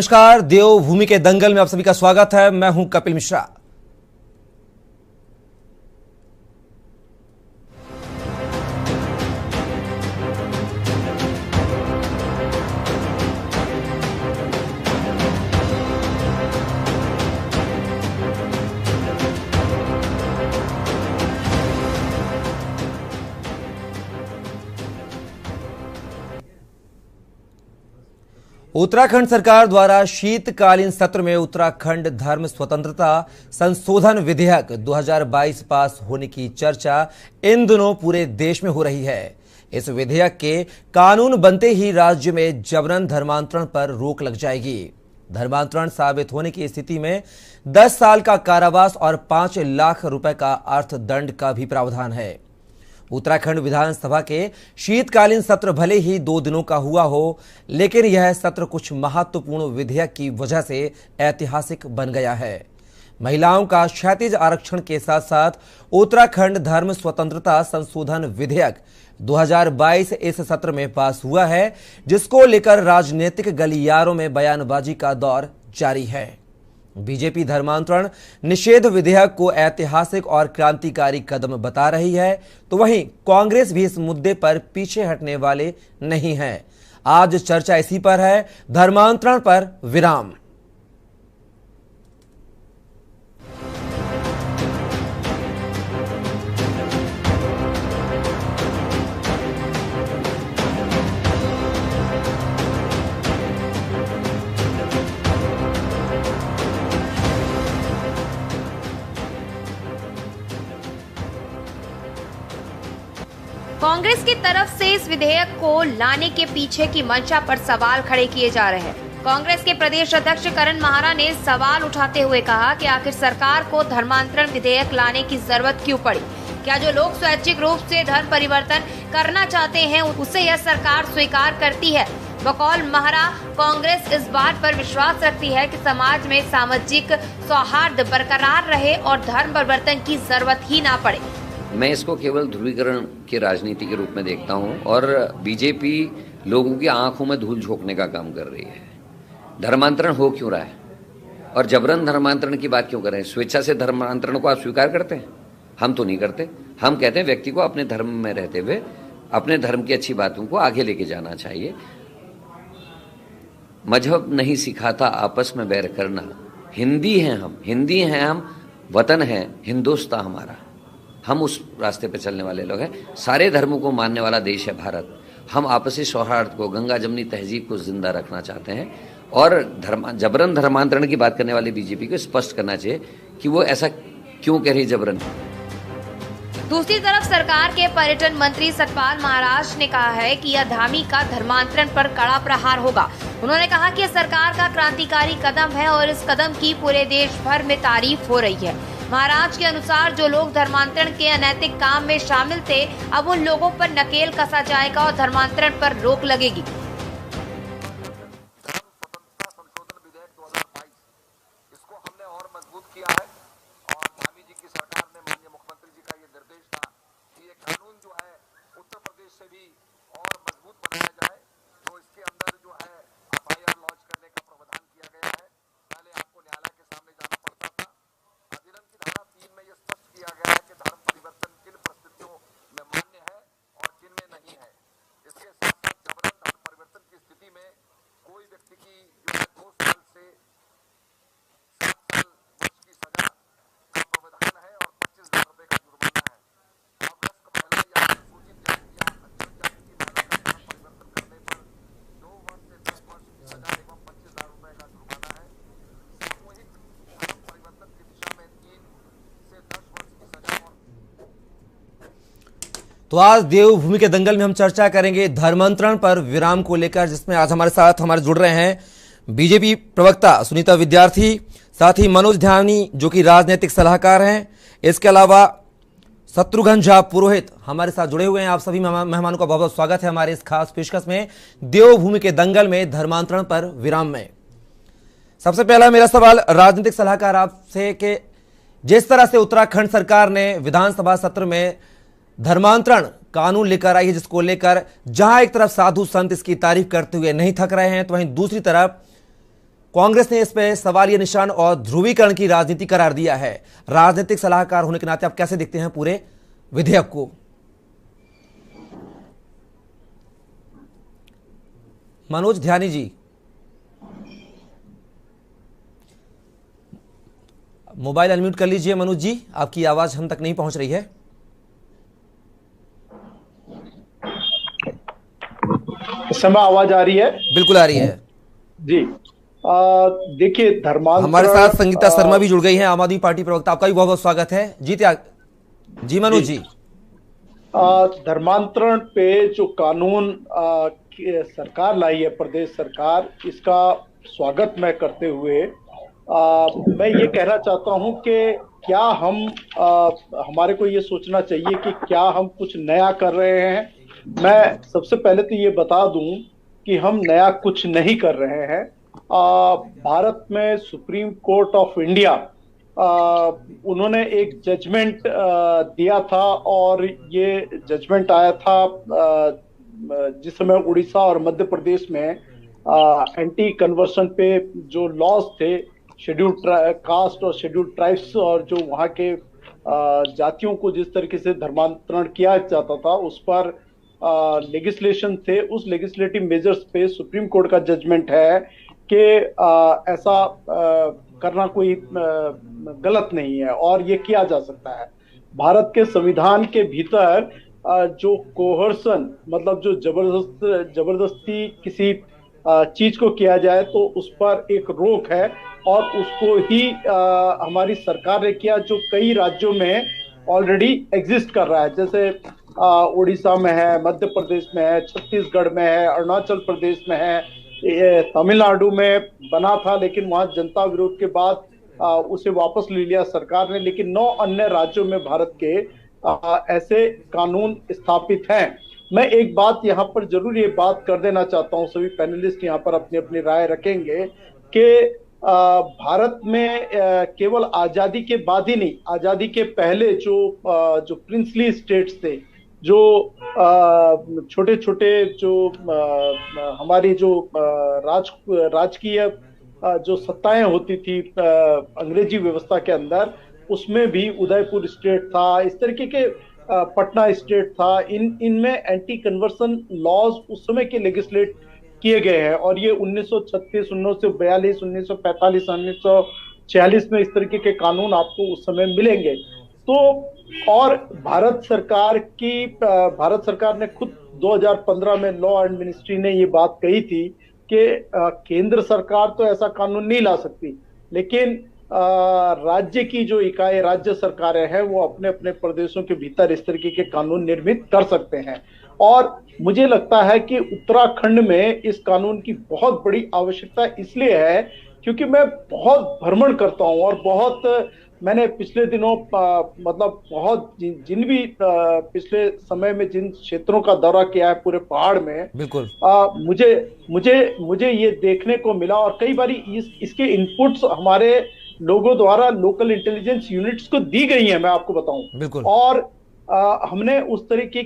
नमस्कार, देवभूमि के दंगल में आप सभी का स्वागत है। मैं हूं कपिल मिश्रा। उत्तराखंड सरकार द्वारा शीतकालीन सत्र में उत्तराखंड धर्म स्वतंत्रता संशोधन विधेयक 2022 पास होने की चर्चा इन दिनों पूरे देश में हो रही है। इस विधेयक के कानून बनते ही राज्य में जबरन धर्मांतरण पर रोक लग जाएगी। धर्मांतरण साबित होने की स्थिति में 10 साल का कारावास और 5 लाख रुपए का अर्थदंड का भी प्रावधान है। उत्तराखंड विधानसभा के शीतकालीन सत्र भले ही 2 दिनों का हुआ हो, लेकिन यह सत्र कुछ महत्वपूर्ण विधेयक की वजह से ऐतिहासिक बन गया है। महिलाओं का क्षैतिज आरक्षण के साथ साथ उत्तराखंड धर्म स्वतंत्रता संशोधन विधेयक 2022 इस सत्र में पास हुआ है, जिसको लेकर राजनीतिक गलियारों में बयानबाजी का दौर जारी है। बीजेपी धर्मांतरण निषेध विधेयक को ऐतिहासिक और क्रांतिकारी कदम बता रही है, तो वहीं कांग्रेस भी इस मुद्दे पर पीछे हटने वाले नहीं है। आज चर्चा इसी पर है, धर्मांतरण पर विराम। कांग्रेस की तरफ से इस विधेयक को लाने के पीछे की मंशा पर सवाल खड़े किए जा रहे हैं। कांग्रेस के प्रदेश अध्यक्ष करण माहरा ने सवाल उठाते हुए कहा कि आखिर सरकार को धर्मांतरण विधेयक लाने की जरूरत क्यों पड़ी? क्या जो लोग स्वैच्छिक रूप से धर्म परिवर्तन करना चाहते हैं उसे यह सरकार स्वीकार करती है? बकौल माहरा, कांग्रेस इस बात पर विश्वास रखती है कि समाज में सामाजिक सौहार्द बरकरार रहे और धर्म परिवर्तन की जरूरत ही ना पड़े। मैं इसको केवल ध्रुवीकरण की राजनीति के रूप में देखता हूं और बीजेपी लोगों की आंखों में धूल झोंकने का काम कर रही है। धर्मांतरण हो क्यों रहा है और जबरन धर्मांतरण की बात क्यों कर रहे हैं? स्वेच्छा से धर्मांतरण को आप स्वीकार करते हैं? हम तो नहीं करते। हम कहते हैं व्यक्ति को अपने धर्म में रहते हुए अपने धर्म की अच्छी बातों को आगे लेके जाना चाहिए। मजहब नहीं सिखाता आपस में बैर करना। हिंदी हैं हम, वतन है हिंदुस्तान हमारा। हम उस रास्ते पे चलने वाले लोग हैं। सारे धर्मों को मानने वाला देश है भारत। हम आपसी सौहार्द को, गंगा जमनी तहजीब को जिंदा रखना चाहते हैं और जबरन धर्मांतरण की बात करने वाली बीजेपी को स्पष्ट करना चाहिए कि वो ऐसा क्यों कह रही जबरन। दूसरी तरफ सरकार के पर्यटन मंत्री सतपाल महाराज ने कहा है कि यह धामी का धर्मांतरण पर कड़ा प्रहार होगा। उन्होंने कहा कि सरकार का क्रांतिकारी कदम है और इस कदम की पूरे देश भर में तारीफ हो रही है। महाराज के अनुसार जो लोग धर्मांतरण के अनैतिक काम में शामिल थे, अब उन लोगों पर नकेल कसा जाएगा और धर्मांतरण पर रोक लगेगी। तो आज देवभूमि के दंगल में हम चर्चा करेंगे धर्मांतरण पर विराम को लेकर, जिसमें आज हमारे साथ जुड़ रहे हैं बीजेपी प्रवक्ता सुनीता विद्यार्थी, साथ ही मनोज ध्यानी जो कि राजनीतिक सलाहकार हैं। इसके अलावा शत्रुघ्न झा पुरोहित हमारे साथ जुड़े हुए हैं। आप सभी मेहमानों का बहुत बहुत स्वागत है हमारे इस खास पेशकश में, देवभूमि के दंगल में धर्मांतरण पर विराम में। सबसे पहला मेरा सवाल राजनीतिक सलाहकार आपसे कि जिस तरह से उत्तराखंड सरकार ने विधानसभा सत्र में धर्मांतरण कानून लेकर आई है, जिसको लेकर जहां एक तरफ साधु संत इसकी तारीफ करते हुए नहीं थक रहे हैं, तो वहीं दूसरी तरफ कांग्रेस ने इस पे सवालिया निशान और ध्रुवीकरण की राजनीति करार दिया है। राजनीतिक सलाहकार होने के नाते आप कैसे देखते हैं पूरे विधेयक को? मनोज ध्यानी जी, मोबाइल अनम्यूट कर लीजिए। मनोज जी, आपकी आवाज हम तक नहीं पहुंच रही है। इस समय आवाज आ रही है? बिल्कुल आ रही है जी। देखिए, धर्मांतरण, हमारे साथ संगीता शर्मा भी जुड़ गई हैं, आम आदमी पार्टी प्रवक्ता। आपका भी बहुत बहुत स्वागत है। जी मनोज जी। धर्मांतरण पे जो कानून सरकार लाई है, प्रदेश सरकार, इसका स्वागत मैं करते हुए मैं ये कहना चाहता हूं कि क्या हमारे को ये सोचना चाहिए कि क्या हम कुछ नया कर रहे हैं। मैं सबसे पहले तो ये बता दूं कि हम नया कुछ नहीं कर रहे हैं। भारत में सुप्रीम कोर्ट ऑफ इंडिया उन्होंने एक जजमेंट दिया था और ये जजमेंट आया था जिस समय उड़ीसा और मध्य प्रदेश में एंटी कन्वर्सन पे जो लॉज थे, शेड्यूल्ड कास्ट और शेड्यूल्ड ट्राइब्स और जो वहाँ के जातियों को जिस तरीके से धर्मांतरण किया जाता था उस पर लेजिस्लेशन थे। उस लेजिस्लेटिव मेजर्स पे सुप्रीम कोर्ट का जजमेंट है कि ऐसा करना कोई गलत नहीं है और ये किया जा सकता है। भारत के संविधान के भीतर जो कोहर्सन, मतलब जो जबरदस्ती किसी चीज को किया जाए तो उस पर एक रोक है और उसको ही हमारी सरकार ने किया, जो कई राज्यों में ऑलरेडी एग्जिस्ट कर रहा है। जैसे उड़ीसा में है, मध्य प्रदेश में है, छत्तीसगढ़ में है, अरुणाचल प्रदेश में है, तमिलनाडु में बना था लेकिन वहां जनता विरोध के बाद उसे वापस ले लिया सरकार ने। लेकिन 9 अन्य राज्यों में भारत के ऐसे कानून स्थापित हैं। मैं एक बात यहाँ पर जरूर ये बात कर देना चाहता हूँ, सभी पैनलिस्ट यहाँ पर अपनी अपनी राय रखेंगे कि भारत में केवल आजादी के बाद ही नहीं, आजादी के पहले जो प्रिंसली स्टेट्स थे, जो छोटे छोटे जो हमारी जो राजकीय जो सत्ताएं होती थी अंग्रेजी व्यवस्था के अंदर, उसमें भी उदयपुर स्टेट था, इस तरीके के पटना स्टेट था। इनमें एंटी कन्वर्सन लॉज उस समय के लेजिस्लेट किए गए हैं और ये 1936, 1942, 1945, 1946 में इस तरीके के कानून आपको उस समय मिलेंगे। तो और भारत सरकार ने खुद 2015 में लॉ एंड मिनिस्ट्री ने ये बात कही थी कि केंद्र सरकार तो ऐसा कानून नहीं ला सकती, लेकिन राज्य की जो इकाई राज्य सरकारें हैं वो अपने अपने प्रदेशों के भीतर इस तरीके के कानून निर्मित कर सकते हैं। और मुझे लगता है कि उत्तराखंड में इस कानून की बहुत बड़ी आवश्यकता इसलिए है क्योंकि मैं बहुत भ्रमण करता हूं और मैंने पिछले दिनों मतलब बहुत जिन भी पिछले समय में जिन क्षेत्रों का दौरा किया है पूरे पहाड़ में, बिल्कुल मुझे ये देखने को मिला और कई बार इसके इनपुट्स हमारे लोगों द्वारा लोकल इंटेलिजेंस यूनिट्स को दी गई है, मैं आपको बताऊं। बिल्कुल। और हमने उस तरीके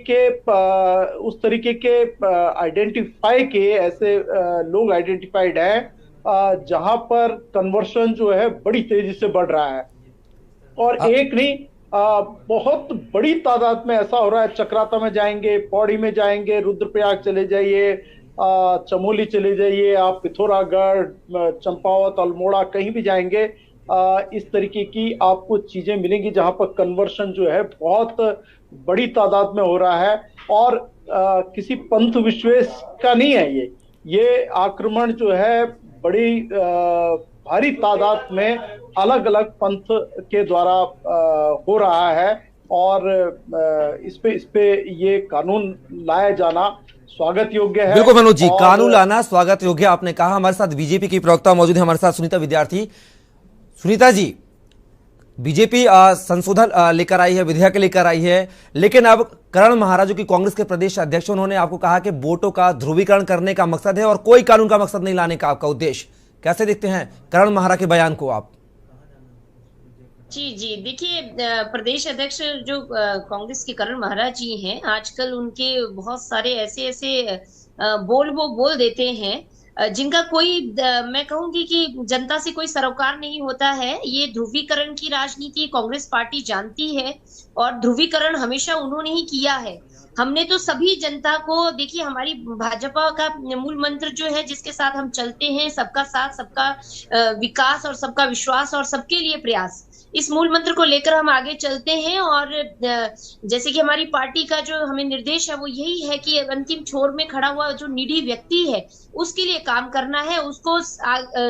के आइडेंटिफाई के ऐसे लोग आइडेंटिफाइड हैं जहां पर कन्वर्शन जो है बड़ी तेजी से बढ़ रहा है और एक नहीं बहुत बड़ी तादाद में ऐसा हो रहा है। चक्राता में जाएंगे, पौड़ी में जाएंगे, रुद्रप्रयाग चले जाइए, चमोली चले जाइए, आप पिथौरागढ़, चंपावत, अल्मोड़ा कहीं भी जाएंगे, इस तरीके की आपको चीजें मिलेंगी जहां पर कन्वर्शन जो है बहुत बड़ी तादाद में हो रहा है। और किसी पंथ विशेष का नहीं है ये आक्रमण जो है बड़ी भारी तादाद में अलग अलग पंथ के द्वारा हो रहा है और इस पे ये कानून लाया जाना स्वागत योग्य है। बिल्कुल मनोज जी, कानून लाना स्वागत योग्य आपने कहा। हमारे साथ बीजेपी की प्रवक्ता मौजूद है, हमारे साथ सुनीता विद्यार्थी। सुनीता जी, बीजेपी संशोधन लेकर आई है, विधेयक लेकर आई है, लेकिन अब करण महाराज जो कि कांग्रेस के प्रदेश अध्यक्ष, उन्होंने आपको कहा कि वोटों का ध्रुवीकरण करने का मकसद है और कोई कानून का मकसद नहीं लाने का आपका उद्देश्य। कैसे देखते हैं करण महाराज के बयान को आप? जी देखिए, प्रदेश अध्यक्ष जो कांग्रेस के करण महाराज जी हैं, आजकल उनके बहुत सारे ऐसे बोल देते हैं जिनका कोई मैं कहूंगी कि जनता से कोई सरोकार नहीं होता है। ये ध्रुवीकरण की राजनीति कांग्रेस पार्टी जानती है और ध्रुवीकरण हमेशा उन्होंने ही किया है। हमने तो सभी जनता को, देखिए हमारी भाजपा का मूल मंत्र जो है, जिसके साथ हम चलते हैं, सबका साथ, सबका विकास और सबका विश्वास और सबके लिए प्रयास, इस मूल मंत्र को लेकर हम आगे चलते हैं। और जैसे कि हमारी पार्टी का जो हमें निर्देश है वो यही है कि अंतिम छोर में खड़ा हुआ जो निडी व्यक्ति है उसके लिए काम करना है, उसको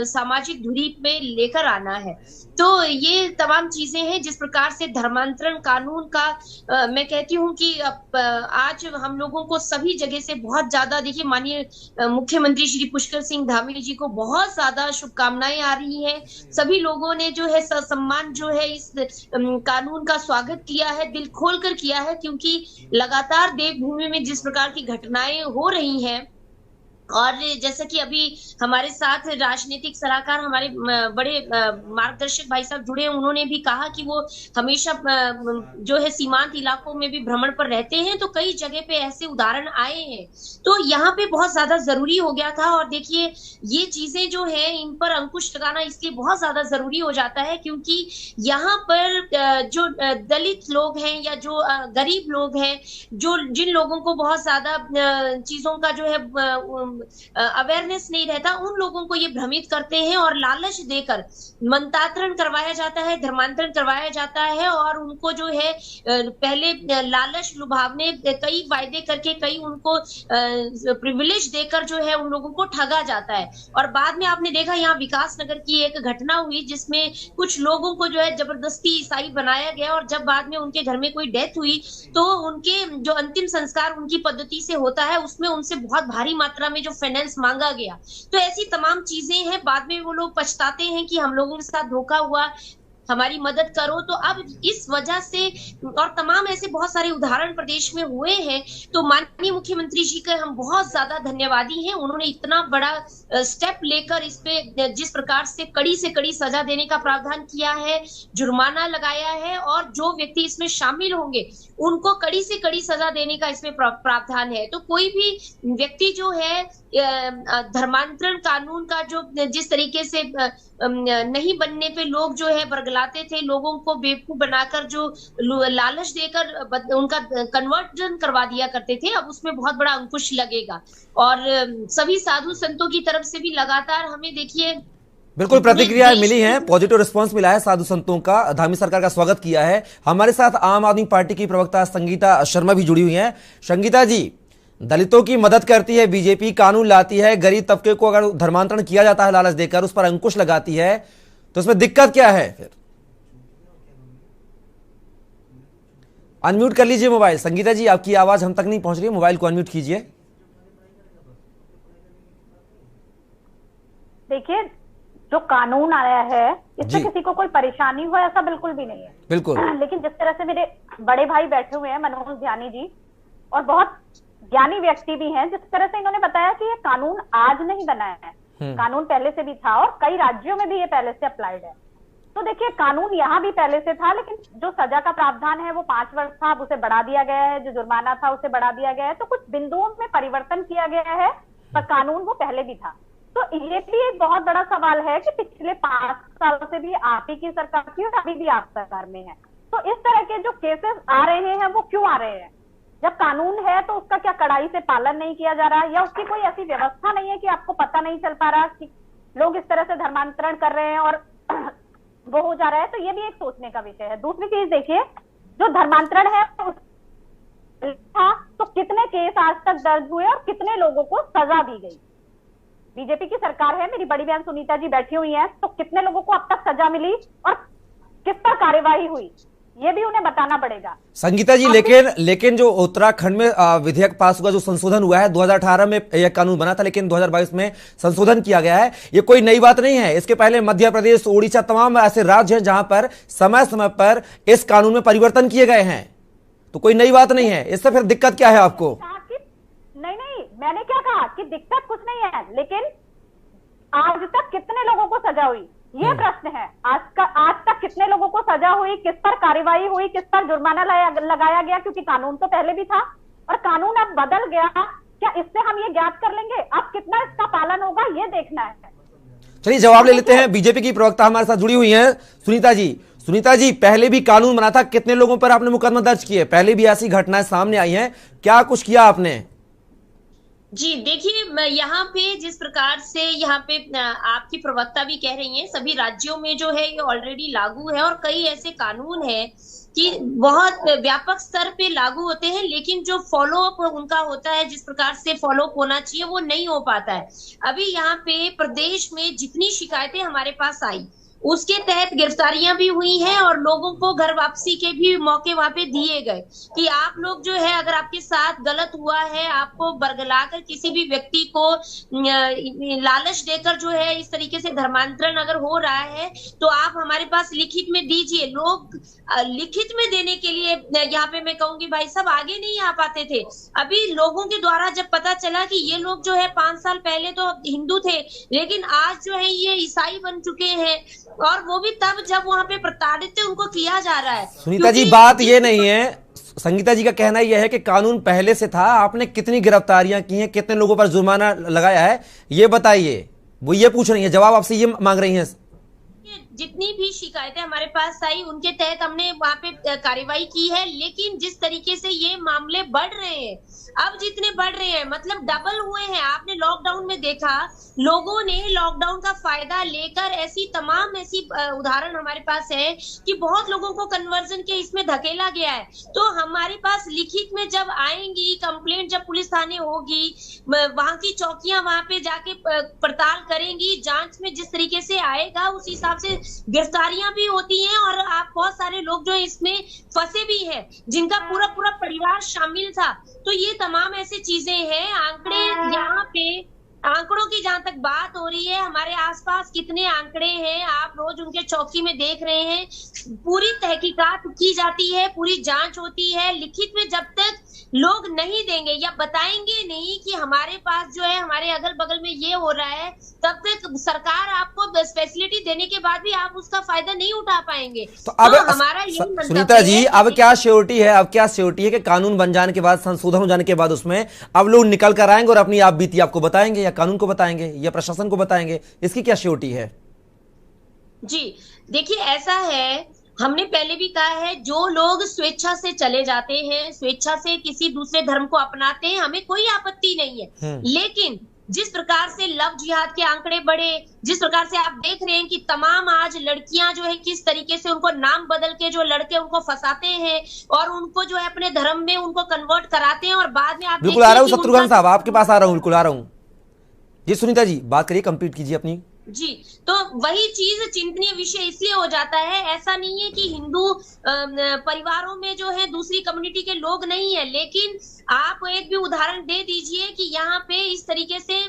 सामाजिक दूरी पे लेकर आना है। तो ये तमाम चीजें हैं। जिस प्रकार से धर्मांतरण कानून का मैं कहती हूँ कि आज हम लोगों को सभी जगह से बहुत ज्यादा, देखिए माननीय मुख्यमंत्री श्री पुष्कर सिंह धामी जी को बहुत ज्यादा शुभकामनाएं आ रही हैं। सभी लोगों ने जो है ससम्मान जो है इस कानून का स्वागत किया है, दिल खोलकर किया है, क्योंकि लगातार देवभूमि में जिस प्रकार की घटनाएं हो रही हैं, और जैसा कि अभी हमारे साथ राजनीतिक सलाहकार हमारे बड़े मार्गदर्शक भाई साहब जुड़े हैं, उन्होंने भी कहा कि वो हमेशा जो है सीमांत इलाकों में भी भ्रमण पर रहते हैं, तो कई जगह पे ऐसे उदाहरण आए हैं। तो यहाँ पे बहुत ज्यादा जरूरी हो गया था। और देखिए ये चीजें जो है इन पर अंकुश लगाना इसलिए बहुत ज्यादा जरूरी हो जाता है, क्योंकि यहाँ पर जो दलित लोग हैं या जो गरीब लोग हैं, जो जिन लोगों को बहुत ज्यादा चीजों का जो है अवेयरनेस नहीं रहता, उन लोगों को ये भ्रमित करते हैं और लालच देकर मंतांतरण करवाया जाता है, धर्मांतरण करवाया जाता है, और उनको जो है पहले लालच लुभावने कई वायदे करके, कई उनको प्रिविलेज देकर जो है उन लोगों को ठगा जाता है। और बाद में आपने देखा यहाँ विकास नगर की एक घटना हुई जिसमें कुछ लोगों को जो है जबरदस्ती ईसाई बनाया गया, और जब बाद में उनके घर में कोई डेथ हुई तो उनके जो अंतिम संस्कार उनकी पद्धति से होता है उसमें उनसे बहुत भारी मात्रा में जो फाइनेंस मांगा गया। तो ऐसी तमाम चीजें हैं। बाद में वो लोग पछताते हैं कि हम लोगों के साथ धोखा हुआ, हमारी मदद करो। तो अब इस वजह से और तमाम ऐसे बहुत सारे उदाहरण प्रदेश में हुए हैं। तो माननीय मुख्यमंत्री जी का हम बहुत ज्यादा धन्यवादी हैं। उन्होंने इतना बड़ा स्टेप लेकर इस पे जिस प्रकार से कड़ी सजा देने का प्रावधान किया है, जुर्माना लगाया है, और जो व्यक्ति इसमें शामिल होंगे उनको कड़ी से कड़ी सजा देने का इसमें प्रावधान है। तो कोई भी व्यक्ति जो है धर्मांतरण कानून का जो जिस तरीके से नहीं बनने पे लोग जो है बरगलाते थे, लोगों को बेवकूफ बनाकर जो लालच देकर उनका कन्वर्जन करवा दिया करते थे, अब उसमें बहुत बड़ा अंकुश लगेगा। और सभी साधु संतों की तरफ से भी लगातार हमें देखिए बिल्कुल प्रतिक्रियाएं मिली हैं, पॉजिटिव रिस्पांस मिला है साधु संतों का, धामी सरकार का स्वागत किया है। हमारे साथ आम आदमी पार्टी की प्रवक्ता संगीता शर्मा भी जुड़ी हुई हैं। संगीता जी, दलितों की मदद करती है बीजेपी, कानून लाती है, गरीब तबके को अगर धर्मांतरण किया जाता है लालच देकर, उस पर अंकुश लगाती है, तो उसमें दिक्कत क्या है फिर? अनम्यूट कर लीजिए मोबाइल। संगीता जी, आपकी आवाज हम तक नहीं पहुंच रही है, मोबाइल को अनम्यूट कीजिए। देखिए, जो कानून आया है इससे किसी को कोई परेशानी हो ऐसा बिल्कुल भी नहीं है, बिल्कुल। लेकिन जिस तरह से मेरे बड़े भाई बैठे हुए हैं मनोज ध्यानी जी, और बहुत ज्ञानी व्यक्ति भी हैं, जिस तरह से इन्होंने बताया कि ये कानून आज नहीं बना है, कानून पहले से भी था और कई राज्यों में भी ये पहले से अप्लाइड है। तो देखिए, कानून यहाँ भी पहले से था, लेकिन जो सजा का प्रावधान है वो 5 वर्ष था, अब उसे बढ़ा दिया गया है, जो जुर्माना था उसे बढ़ा दिया गया है। तो कुछ बिंदुओं में परिवर्तन किया गया है, पर कानून वो पहले भी था। तो ये भी एक बहुत बड़ा सवाल है कि पिछले 5 साल से भी आप ही की सरकार थी और अभी भी आप सरकार में है, तो इस तरह के जो केसेस आ रहे हैं वो क्यों आ रहे हैं? जब कानून है तो उसका क्या कड़ाई से पालन नहीं किया जा रहा है, या उसकी कोई ऐसी व्यवस्था नहीं है कि आपको पता नहीं चल पा रहा कि लोग इस तरह से धर्मांतरण कर रहे हैं और वो हो जा रहा है? तो ये भी एक सोचने का विषय है। दूसरी चीज देखिए, जो धर्मांतरण है था तो कितने केस आज तक दर्ज हुए और कितने लोगों को सजा दी गई? बीजेपी की सरकार है, मेरी बड़ी बहन सुनीता जी बैठी हुई हैं, तो कितने लोगों को अब तक सजा मिली और किस पर कार्यवाही हुई, ये भी उन्हें बताना पड़ेगा। संगीता जी, लेकिन जो उत्तराखंड में विधेयक पास हुआ, जो संशोधन हुआ है, 2018 में यह कानून बना था, लेकिन 2022 में संशोधन किया गया है, ये कोई नई बात नहीं है। इसके पहले मध्य प्रदेश, ओडिशा, तमाम ऐसे राज्य हैं जहां पर समय समय पर इस कानून में परिवर्तन किए गए हैं, तो कोई नई बात नहीं है। इससे फिर दिक्कत क्या है आपको? नहीं, मैंने क्या कहा कि दिक्कत कुछ नहीं है, लेकिन आज तक कितने लोगों को सजा हुई, ये प्रश्न है। आज तक कितने लोगों को सजा हुई, किस पर कार्यवाही हुई, किस पर जुर्माना लगाया गया? क्योंकि कानून तो पहले भी था और कानून अब बदल गया क्या इससे हम ये ज्ञात कर लेंगे? अब कितना इसका पालन होगा ये देखना है। चलिए जवाब ले लेते हैं। बीजेपी की प्रवक्ता हमारे साथ जुड़ी हुई हैं सुनीता जी। सुनीता जी, पहले भी कानून बना था, कितने लोगों पर आपने मुकदमा दर्ज किए? पहले भी ऐसी घटनाएं सामने आई हैं, क्या कुछ किया आपने? जी देखिए, यहाँ पे जिस प्रकार से यहाँ पे आपकी प्रवक्ता भी कह रही हैं, सभी राज्यों में जो है ये ऑलरेडी लागू है और कई ऐसे कानून है कि बहुत व्यापक स्तर पे लागू होते हैं, लेकिन जो फॉलो अप उनका होता है, जिस प्रकार से फॉलो अप होना चाहिए, वो नहीं हो पाता है। अभी यहाँ पे प्रदेश में जितनी शिकायतें हमारे पास आई उसके तहत गिरफ्तारियां भी हुई हैं और लोगों को घर वापसी के भी मौके वहां पे दिए गए कि आप लोग जो है, अगर आपके साथ गलत हुआ है, आपको बरगलाकर किसी भी व्यक्ति को लालच देकर जो है इस तरीके से धर्मांतरण अगर हो रहा है तो आप हमारे पास लिखित में दीजिए। लोग लिखित में देने के लिए यहाँ पे मैं कहूंगी भाई साहब आगे नहीं आ पाते थे। अभी लोगों के द्वारा जब पता चला कि ये लोग जो है 5 साल पहले तो हिंदू थे लेकिन आज जो है ये ईसाई बन चुके हैं, और वो भी तब जब वहां पे प्रताड़ित उनको किया जा रहा है। सुनीता जी, बात ये नहीं है, संगीता जी का कहना यह है कि कानून पहले से था, आपने कितनी गिरफ्तारियां की हैं, कितने लोगों पर जुर्माना लगाया है, ये बताइए। वो ये पूछ रही है, जवाब आपसे ये मांग रही हैं। जितनी भी शिकायतें हमारे पास आई उनके तहत हमने वहां पे कार्रवाई की है, लेकिन जिस तरीके से ये मामले बढ़ रहे हैं, अब जितने बढ़ रहे हैं मतलब डबल हुए हैं। आपने लॉकडाउन में देखा, लोगों ने लॉकडाउन का फायदा लेकर ऐसी तमाम ऐसी उदाहरण हमारे पास है कि बहुत लोगों को कन्वर्जन के इसमें धकेला गया है। तो हमारे पास लिखित में जब आएंगी कंप्लेंट, जब पुलिस थाने होगी, वहां की चौकियां वहां पे जाके पड़ताल करेंगी, जांच में जिस तरीके से आएगा उस हिसाब से गिरफ्तारियां भी होती हैं। और आप बहुत सारे लोग जो इसमें फंसे भी हैं जिनका पूरा पूरा परिवार शामिल था। तो ये तमाम ऐसी चीजें हैं। आंकड़े यहाँ पे, आंकड़ों की जहां तक बात हो रही है, हमारे आसपास कितने आंकड़े हैं आप रोज उनके चौकी में देख रहे हैं। पूरी तहकीकात की जाती है, पूरी जांच होती है। लिखित में जब तक लोग नहीं देंगे या बताएंगे नहीं कि हमारे पास जो है हमारे अगल बगल में ये हो रहा है, तब तक सरकार आपको फैसिलिटी देने के बाद भी आप उसका फायदा नहीं उठा पाएंगे। तो अब हमारा यही सुनीता जी, अब क्या श्योरिटी है, अब क्या श्योरिटी है कि कानून बन जाने के बाद, संशोधन हो जाने के बाद उसमें अब लोग निकल कर आएंगे और अपनी आप बीती आपको बताएंगे, या कानून को बताएंगे या प्रशासन को बताएंगे? इसकी क्या श्योरिटी है? जी देखिए, ऐसा है, हमने पहले भी कहा है, जो लोग स्वेच्छा से चले जाते हैं, स्वेच्छा से किसी दूसरे धर्म को अपनाते हैं, हमें कोई आपत्ति नहीं है। लेकिन जिस प्रकार से लव जिहाद के आंकड़े बढ़े, जिस प्रकार से आप देख रहे हैं कि तमाम आज लड़कियां जो है किस तरीके से उनको नाम बदल के जो लड़के उनको फंसाते हैं और उनको जो है अपने धर्म में उनको कन्वर्ट कराते हैं, और बाद में आप बिल्कुल आ रहा हूँ शत्रुघ्न साहब, आपके पास आ रहा हूँ, बिल्कुल आ रहा हूँ जी। सुनीता जी बात करिए, कंप्लीट कीजिए अपनी। जी, तो वही चीज चिंतनीय विषय इसलिए हो जाता है। ऐसा नहीं है कि हिंदू परिवारों में जो है दूसरी कम्युनिटी के लोग नहीं है, लेकिन आप एक भी उदाहरण दे दीजिए कि यहाँ पे इस तरीके से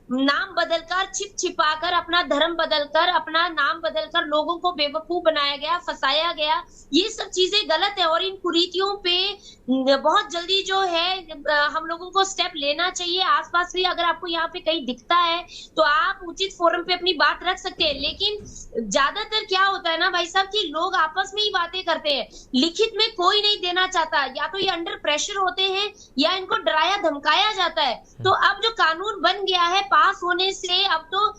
नाम बदलकर, छिपाकर, अपना धर्म बदलकर, अपना नाम बदलकर लोगों को बेवकूफ बनाया गया, फंसाया गया। ये सब चीजें गलत है और इन कुरीतियों पे बहुत जल्दी जो है हम लोगों को स्टेप लेना चाहिए। आसपास भी अगर आपको यहाँ पे कहीं दिखता है तो आप उचित फोरम पे अपनी बात रख सकते हैं। लेकिन ज्यादातर क्या होता है ना भाई साहब कि लोग आपस में ही बातें करते हैं, लिखित में कोई नहीं देना चाहता, या तो ये अंडर प्रेशर होते हैं या इनको डराया धमकाया जाता है। तो अब जो कानून बन गया है पास होने से, अब तो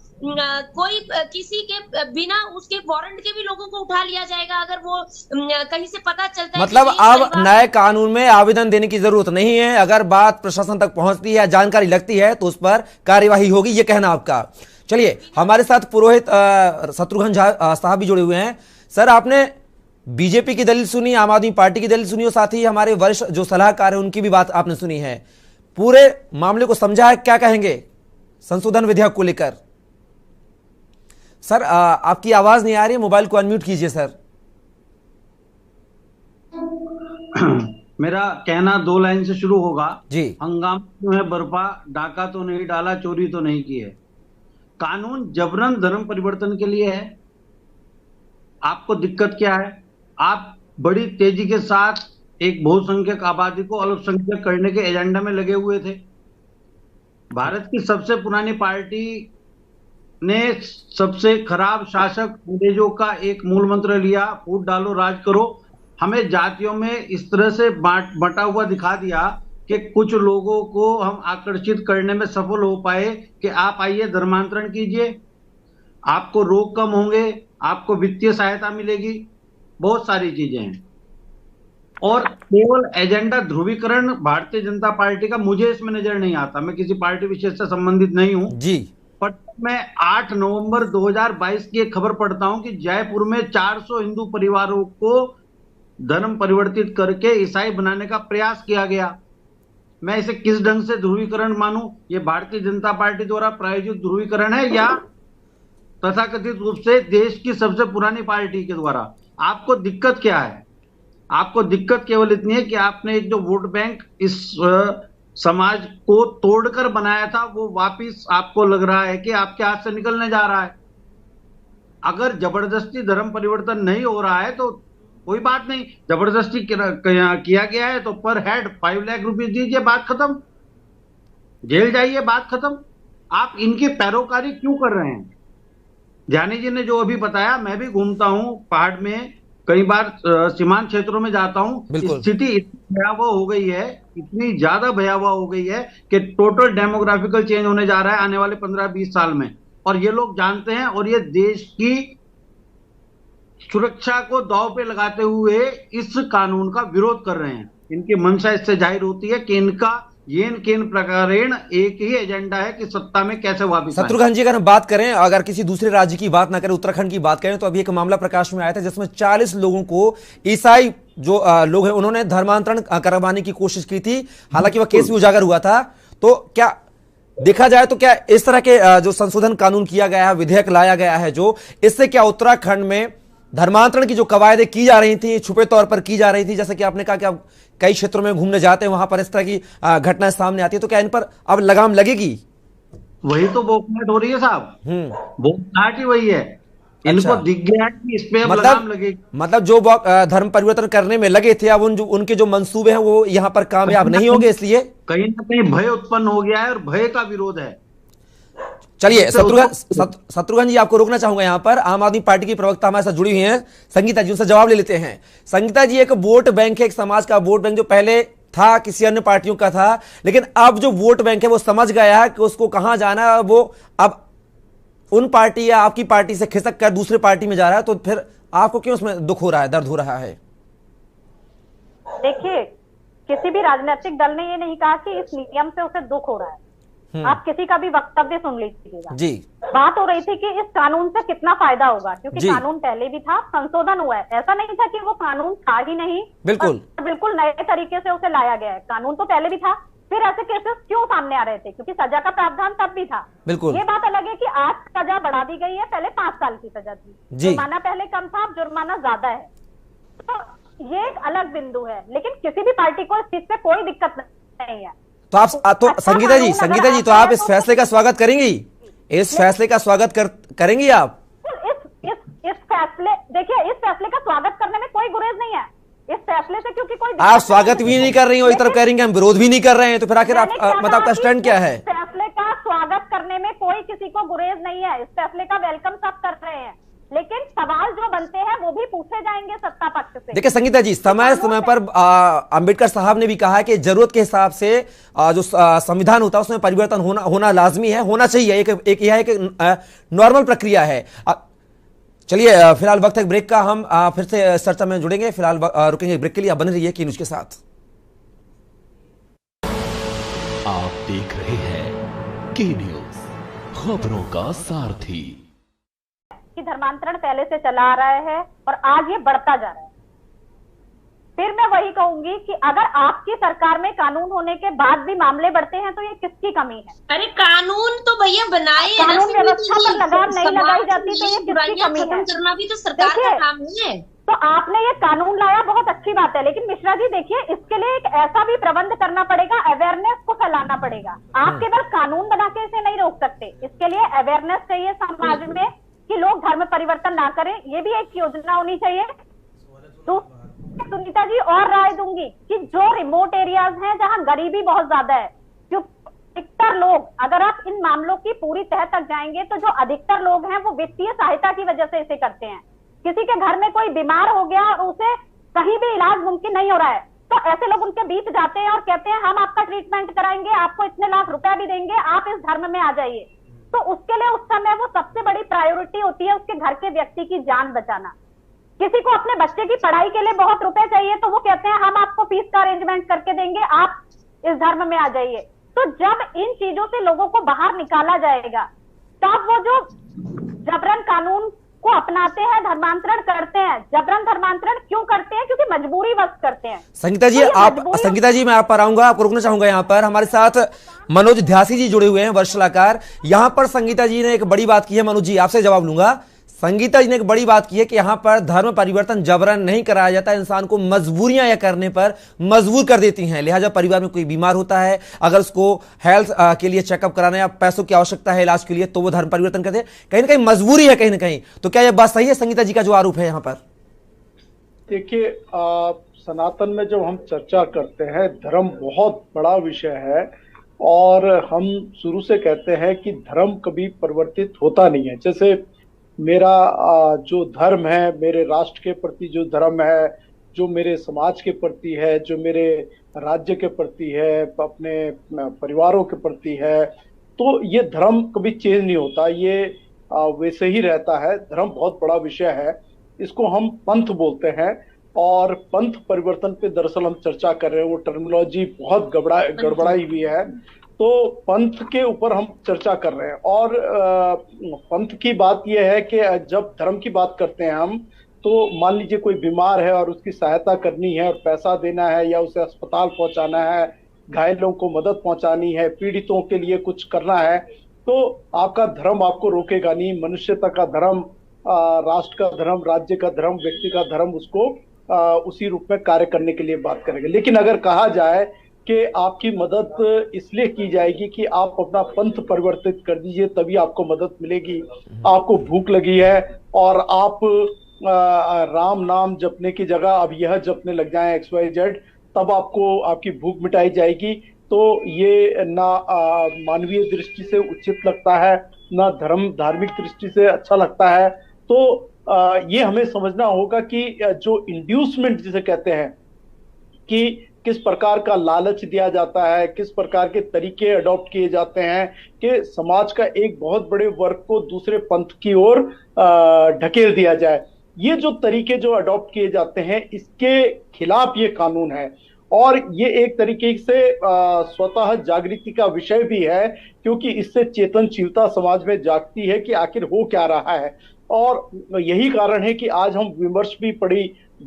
कोई किसी के बिना उसके वारंट के भी लोगों को उठा लिया जाएगा अगर वो कहीं से पता चलता है। मतलब अब नए कानून में आवेदन देने की जरूरत नहीं है, अगर बात प्रशासन तक पहुंचती है, जानकारी लगती है तो उस पर कार्यवाही होगी, ये कहना आपका। चलिए, हमारे साथ पुरोहित शत्रुघ्न झा साहब भी जुड़े हुए हैं। सर, आपने बीजेपी की दलील सुनी, आम आदमी पार्टी की दलील सुनी और साथ ही हमारे वरिष्ठ जो सलाहकार है उनकी भी बात आपने सुनी है, पूरे मामले को समझा है, क्या कहेंगे संशोधन विधेयक को लेकर? सर आपकी आवाज नहीं आ रही है, मोबाइल को अनम्यूट कीजिए सर। मेरा कहना 2 लाइन से शुरू होगा जी। हंगामा जो है बर्पा, डाका तो नहीं डाला, चोरी तो नहीं की है। कानून जबरन धर्म परिवर्तन के लिए है। आपको दिक्कत क्या है? आप बड़ी तेजी के साथ एक बहुसंख्यक आबादी को अल्पसंख्यक करने के एजेंडा में लगे हुए थे। भारत की सबसे पुरानी पार्टी ने सबसे खराब शासक अंग्रेजों का एक मूल मंत्र लिया, फूट डालो राज करो। हमें जातियों में इस तरह से बटा हुआ दिखा दिया कि कुछ लोगों को हम आकर्षित करने में सफल हो पाए कि आप आइए धर्मांतरण कीजिए, आपको रोग कम होंगे, आपको वित्तीय सहायता मिलेगी, बहुत सारी चीजें हैं। और केवल एजेंडा ध्रुवीकरण भारतीय जनता पार्टी का मुझे इसमें नजर नहीं आता। मैं किसी पार्टी विशेष से संबंधित नहीं हूं जी, पर मैं 8 नवंबर 2022 की एक खबर पढ़ता हूं कि जयपुर में 400 हिंदू परिवारों को धर्म परिवर्तित करके ईसाई बनाने का प्रयास किया गया। मैं इसे किस ढंग से ध्रुवीकरण मानूं? ये भारतीय जनता पार्टी द्वारा प्रायोजित ध्रुवीकरण है या तथाकथित रूप से देश की सबसे पुरानी पार्टी के द्वारा? आपको दिक्कत क्या है? आपको दिक्कत केवल इतनी है कि आपने एक जो वोट बैंक इस समाज को तोड़कर बनाया था वो वापिस आपको लग रहा है कि आपके हाथ से निकलने जा रहा है। अगर जबरदस्ती धर्म परिवर्तन नहीं हो रहा है तो कोई बात नहीं, जबरदस्ती किया गया है तो पर हेड 5 लाख रुपए दीजिए, बात खत्म, जेल जाइए, बात खत्म। आप इनकी पैरोकारी क्यों कर रहे हैं? ज्ञानी जी ने जो अभी बताया, मैं भी घूमता हूं पहाड़ में, कई बार सीमांत क्षेत्रों में जाता हूं, स्थिति इतनी भयावह हो गई है, इतनी ज्यादा भयावह हो गई है कि टोटल डेमोग्राफिकल चेंज होने जा रहा है आने वाले 15-20 साल में। और ये लोग जानते हैं और ये देश की सुरक्षा को दांव पे लगाते हुए इस कानून का विरोध कर रहे हैं। इनकी मंशा इससे जाहिर होती है कि इनका येन केन प्रकारेण एक ही एजेंडा है कि सत्ता में कैसे वापस। शत्रुघ्न जी, अगर हम बात करें, अगर किसी दूसरे राज्य की बात ना करें, उत्तराखंड की बात करें, तो अभी एक मामला प्रकाश में आया था जिसमें 40 लोगों को ईसाई जो लोग हैं उन्होंने धर्मांतरण करवाने की कोशिश की थी। हालांकि वह केस भी उजागर हुआ था। तो क्या देखा जाए तो क्या इस तरह के जो संशोधन कानून किया गया है, विधेयक लाया गया है, जो इससे क्या उत्तराखंड में धर्मांतरण की जो कवायदें की जा रही थी, छुपे तौर पर की जा रही थी, जैसे कि आपने कहा कि अब कई क्षेत्रों में घूमने जाते हैं, वहां पर इस तरह की घटनाएं सामने आती है, तो क्या इन पर अब लगाम लगेगी? वही तो बोकनाट हो रही है साहब, बोकनाट ही वही है। इनको दिख गया कि इस पे अब लगाम लगेगी। मतलब जो धर्म परिवर्तन करने में लगे थे, अब उनके जो मंसूबे हैं वो यहाँ पर कामयाब नहीं होंगे, इसलिए कहीं ना कहीं भय उत्पन्न हो गया है और भय का विरोध है। चलिए शत्रुघ्न जी, आपको रोकना चाहूंगा यहाँ पर। आम आदमी पार्टी की प्रवक्ता हमारे साथ जुड़ी हुई हैं संगीता जी, उनसे जवाब ले लेते हैं। संगीता जी, एक वोट बैंक है, एक समाज का वोट बैंक जो पहले था किसी अन्य पार्टियों का था, लेकिन अब जो वोट बैंक है वो समझ गया है कि उसको कहां जाना है, वो अब उन पार्टी या आपकी पार्टी से खिसक कर दूसरे पार्टी में जा रहा है, तो फिर आपको क्यों उसमें दुख हो रहा है, दर्द हो रहा है? देखिए, किसी भी राजनीतिक दल ने ये नहीं कहा कि इस नियम से उसे दुख हो रहा है। आप किसी का भी वक्तव्य सुन लीजिएगा जी। बात हो रही थी कि इस कानून से कितना फायदा होगा, क्योंकि कानून पहले भी था, संशोधन हुआ है। ऐसा नहीं था कि वो कानून था ही नहीं, बिल्कुल नए तरीके से उसे लाया गया है। कानून तो पहले भी था, फिर ऐसे केसेस क्यों सामने आ रहे थे? क्योंकि सजा का प्रावधान तब भी था। ये बात अलग है कि आज सजा बढ़ा दी गई है, पहले 5 साल की सजा थी, जुर्माना पहले कम था, अब जुर्माना ज्यादा है। तो ये एक अलग बिंदु है, लेकिन किसी भी पार्टी को इस चीज से कोई दिक्कत नहीं है। तो आप तो संगीता जी, तो आप इस फैसले का स्वागत करेंगी? इस फैसले का स्वागत करेंगी आप? इस फैसले, देखिए, इस फैसले का स्वागत करने में कोई गुरेज नहीं है इस फैसले से, क्योंकि कोई आप स्वागत भी नहीं कर रही हो, इस तरफ कह रही हैं हम विरोध भी नहीं कर रहे हैं, तो फिर आखिर आप मतलब आपका स्टैंड क्या है? फैसले का स्वागत करने में कोई किसी को गुरेज नहीं है। इस फैसले का वेलकम सब कर रहे हैं, लेकिन सवाल जो बनते हैं वो भी पूछे जाएंगे सत्ता पक्ष से। देखिए संगीता जी, समय समय पर अंबेडकर साहब ने भी कहा है कि जरूरत के हिसाब से जो संविधान होता है उसमें परिवर्तन होना लाजमी है, होना चाहिए, एक नॉर्मल प्रक्रिया है। चलिए, फिलहाल वक्त है ब्रेक का, हम फिर से चर्चा में जुड़ेंगे। फिलहाल रुकेंगे ब्रेक के लिए, आप बने रहिए की न्यूज के साथ। आप देख रहे हैं की न्यूज, खबरों का सारथी। कि धर्मांतरण पहले से चला आ रहा है और आज ये बढ़ता जा रहा है। फिर मैं वही कहूंगी कि अगर आपकी सरकार में कानून होने के बाद भी मामले बढ़ते हैं तो ये किसकी कमी है? अरे कानून तो भैया बनाए, कानून व्यवस्था पर लगाम नहीं लगाई जाती तो ये किसकी कमी है? करना भी तो सरकार का काम है। तो आपने ये कानून लाया, बहुत अच्छी बात है, लेकिन मिश्रा जी देखिए, इसके लिए एक ऐसा भी प्रबंध करना पड़ेगा, अवेयरनेस को फैलाना पड़ेगा। आप केवल कानून बना के इसे नहीं रोक सकते, इसके लिए अवेयरनेस चाहिए समाज में कि लोग धर्म परिवर्तन ना करें। ये भी एक योजना होनी चाहिए। तो सुनीता जी, और राय दूंगी कि जो रिमोट एरियाज हैं जहां गरीबी बहुत ज्यादा है, क्योंकि अधिकतर लोग, अगर आप इन मामलों की पूरी तह तक जाएंगे तो जो अधिकतर लोग हैं वो वित्तीय सहायता की वजह से इसे करते हैं। किसी के घर में कोई बीमार हो गया और उसे कहीं भी इलाज मुमकिन नहीं हो रहा है तो ऐसे लोग उनके बीच जाते हैं और कहते हैं हम आपका ट्रीटमेंट कराएंगे, आपको इतने लाख रुपया भी देंगे, आप इस धर्म में आ जाइए। तो उसके लिए उस समय वो सबसे बड़ी प्रायोरिटी होती है उसके घर के व्यक्ति की जान बचाना। किसी को अपने बच्चे की पढ़ाई के लिए बहुत रुपए चाहिए तो वो कहते हैं हम आपको फीस का अरेंजमेंट करके देंगे, आप इस धर्म में आ जाइए। तो जब इन चीजों से लोगों को बाहर निकाला जाएगा तब वो जो जबरन कानून को अपनाते हैं, धर्मांतरण करते हैं। जबरन धर्मांतरण क्यों करते हैं? क्योंकि मजबूरी वश करते हैं। संगीता जी, संगीता जी मैं आप पर आऊंगा, आपको रुकना चाहूंगा। यहाँ पर हमारे साथ मनोज ध्यासी जी जुड़े हुए हैं, वरिष्ठ सलाहकार। यहाँ पर संगीता जी ने एक बड़ी बात की है, मनोज जी आपसे जवाब लूंगा। संगीता जी ने एक बड़ी बात की है कि यहाँ पर धर्म परिवर्तन जबरन नहीं कराया जाता, इंसान को मजबूरियां यह करने पर मजबूर कर देती हैं। लिहाजा परिवार में कोई बीमार होता है, अगर उसको हेल्थ के लिए चेकअप कराना या पैसों की आवश्यकता है इलाज के लिए, तो वो धर्म परिवर्तन करते हैं। कहीं ना कहीं मजबूरी है, कहीं ना कहीं। तो क्या यह बात सही है संगीता जी का जो आरोप है यहाँ पर? देखिए, सनातन में जब हम चर्चा करते हैं, धर्म बहुत बड़ा विषय है और हम शुरू से कहते हैं कि धर्म कभी परिवर्तित होता नहीं है। जैसे मेरा जो धर्म है, मेरे राष्ट्र के प्रति जो धर्म है, जो मेरे समाज के प्रति है, जो मेरे राज्य के प्रति है, अपने परिवारों के प्रति है, तो ये धर्म कभी चेंज नहीं होता, ये वैसे ही रहता है। धर्म बहुत बड़ा विषय है, इसको हम पंथ बोलते हैं और पंथ परिवर्तन पे दरअसल हम चर्चा कर रहे हैं। वो टर्मिनोलॉजी बहुत गड़बड़ाई हुई है, तो पंथ के ऊपर हम चर्चा कर रहे हैं। और पंथ की बात यह है कि जब धर्म की बात करते हैं हम, तो मान लीजिए कोई बीमार है और उसकी सहायता करनी है और पैसा देना है या उसे अस्पताल पहुंचाना है, घायलों को मदद पहुंचानी है, पीड़ितों के लिए कुछ करना है, तो आपका धर्म आपको रोकेगा नहीं। मनुष्यता का धर्म, राष्ट्र का धर्म, राज्य का धर्म, व्यक्ति का धर्म उसको उसी रूप में कार्य करने के लिए बात करेंगे। लेकिन अगर कहा जाए कि आपकी मदद इसलिए की जाएगी कि आप अपना पंथ परिवर्तित कर दीजिए तभी आपको मदद मिलेगी, आपको भूख लगी है और आप राम नाम जपने की जगह अब यह जपने लग जाएं XYZ, तब आपको आपकी भूख मिटाई जाएगी, तो ये ना मानवीय दृष्टि से उचित लगता है, ना धार्मिक दृष्टि से अच्छा लगता है। तो ये हमें समझना होगा कि जो इंड्यूसमेंट जिसे कहते हैं कि किस प्रकार का लालच दिया जाता है, किस प्रकार के तरीके अडॉप्ट किए जाते हैं कि समाज का एक बहुत बड़े वर्ग को दूसरे पंथ की ओर ढकेल दिया जाए, ये जो तरीके जो अडॉप्ट किए जाते हैं, इसके खिलाफ ये कानून है। और ये एक तरीके से स्वतः जागृति का विषय भी है, क्योंकि इससे चेतनशीलता समाज में जागती है कि आखिर हो क्या रहा है। और यही कारण है कि आज हम विमर्श भी बड़ी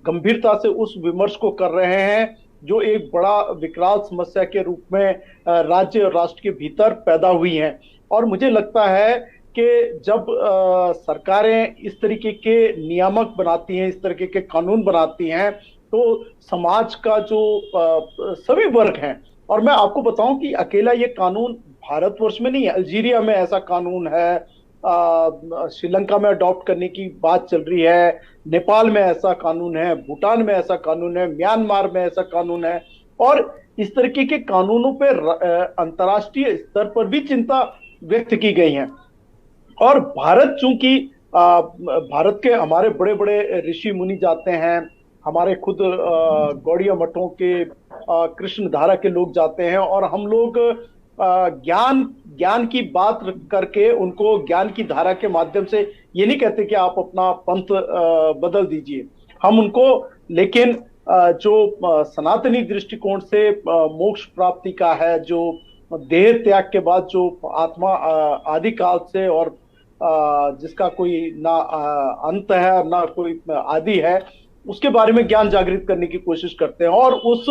गंभीरता से उस विमर्श को कर रहे हैं जो एक बड़ा विकराल समस्या के रूप में राज्य और राष्ट्र के भीतर पैदा हुई है। और मुझे लगता है कि जब सरकारें इस तरीके के नियामक बनाती हैं, इस तरीके के कानून बनाती हैं, तो समाज का जो सभी वर्ग हैं, और मैं आपको बताऊं कि अकेला ये कानून भारतवर्ष में नहीं है, अल्जीरिया में ऐसा कानून है, श्रीलंका में अडॉप्ट करने की बात चल रही है, नेपाल में ऐसा कानून है, भूटान में ऐसा कानून है, म्यांमार में ऐसा कानून है। और इस तरीके के कानूनों पर अंतर्राष्ट्रीय स्तर पर भी चिंता व्यक्त की गई है। और भारत चूंकि भारत के हमारे बड़े बड़े ऋषि मुनि जाते हैं, हमारे खुद गौड़िया मठों के कृष्ण धारा के लोग जाते हैं, और हम लोग ज्ञान की बात करके उनको ज्ञान की धारा के माध्यम से ये नहीं कहते कि आप अपना पंथ बदल दीजिए, हम उनको, लेकिन जो सनातनी दृष्टिकोण से मोक्ष प्राप्ति का है, जो देह त्याग के बाद जो आत्मा आदि काल से और जिसका कोई ना अंत है ना कोई आदि है, उसके बारे में ज्ञान जागृत करने की कोशिश करते हैं और उस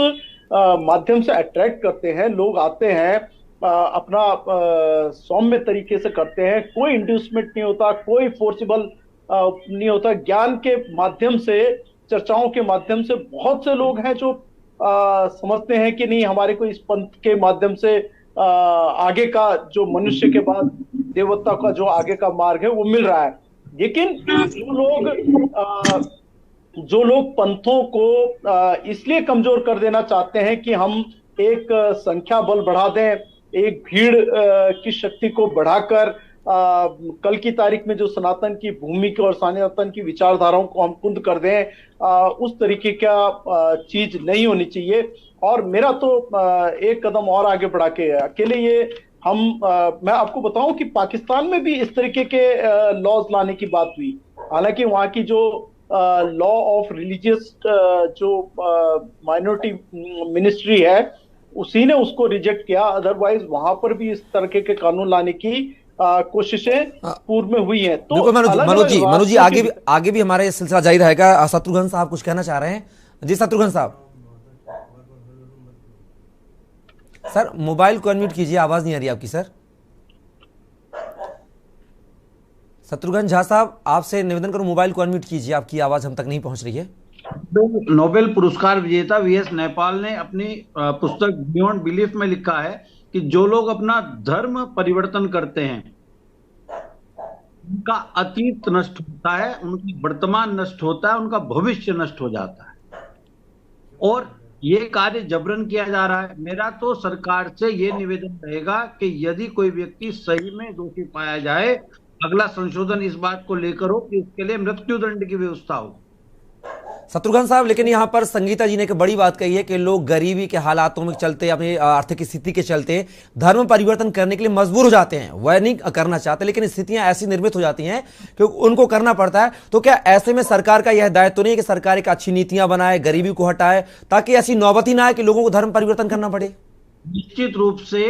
माध्यम से अट्रैक्ट करते हैं। लोग आते हैं, अपना सौम्य तरीके से करते हैं, कोई इंड्यूसमेंट नहीं होता, कोई फोर्सिबल नहीं होता। ज्ञान के माध्यम से, चर्चाओं के माध्यम से बहुत से लोग हैं जो समझते हैं कि नहीं, हमारे को इस पंथ के माध्यम से आगे का जो मनुष्य के बाद देवता का जो आगे का मार्ग है वो मिल रहा है। लेकिन जो लोग पंथों को इसलिए कमजोर कर देना चाहते हैं कि हम एक संख्या बल बढ़ा दें, एक भीड़ की शक्ति को बढ़ाकर कल की तारीख में जो सनातन की भूमि को और सनातन की विचारधाराओं को हम कुंद कर दें, उस तरीके का चीज नहीं होनी चाहिए। और मेरा तो एक कदम और आगे बढ़ा के अकेले ये मैं आपको बताऊं कि पाकिस्तान में भी इस तरीके के लॉज लाने की बात हुई। हालांकि वहां की जो लॉ ऑफ रिलीजियस जो माइनॉरिटी मिनिस्ट्री है उसी ने उसको रिजेक्ट किया, अदरवाइज वहां पर भी इस तरीके के कानून लाने की कोशिशें पूर्व में हुई हैं। तो मनोज जी आगे भी हमारा ये सिलसिला जारी रहेगा। शत्रुघ्न साहब कुछ कहना चाह रहे हैं? जी शत्रुघ्न साहब। सर मोबाइल को अनम्यूट कीजिए, आवाज नहीं आ रही आपकी। सर शत्रुघ्न झा साहब, आपसे निवेदन करूं मोबाइल को अनम्यूट कीजिए, आपकी आवाज हम तक नहीं पहुंच रही है। नोबेल पुरस्कार विजेता वीएस नैपाल ने अपनी पुस्तक बियॉन्ड बिलीफ में लिखा है कि जो लोग अपना धर्म परिवर्तन करते हैं उनका अतीत नष्ट होता है, उनका वर्तमान नष्ट होता है, उनका भविष्य नष्ट हो जाता है और ये कार्य जबरन किया जा रहा है। मेरा तो सरकार से ये निवेदन रहेगा कि यदि कोई व्यक्ति सही में दोषी पाया जाए, अगला संशोधन इस बात को लेकर हो कि उसके लिए मृत्युदंड की व्यवस्था हो। शत्रुघ्न साहब, लेकिन यहां पर संगीता जी ने एक बड़ी बात कही है कि लोग गरीबी के हालातों में चलते, अपनी आर्थिक स्थिति के चलते धर्म परिवर्तन करने के लिए मजबूर हो जाते हैं। वह नहीं करना चाहते लेकिन स्थितियां ऐसी निर्मित हो जाती हैं कि उनको करना पड़ता है। तो क्या ऐसे में सरकार का यह दायित्व तो नहीं है कि सरकार एक अच्छी नीतियां बनाए, गरीबी को हटाए, ताकि ऐसी नौबत ही ना आए कि लोगों को धर्म परिवर्तन करना पड़े? निश्चित रूप से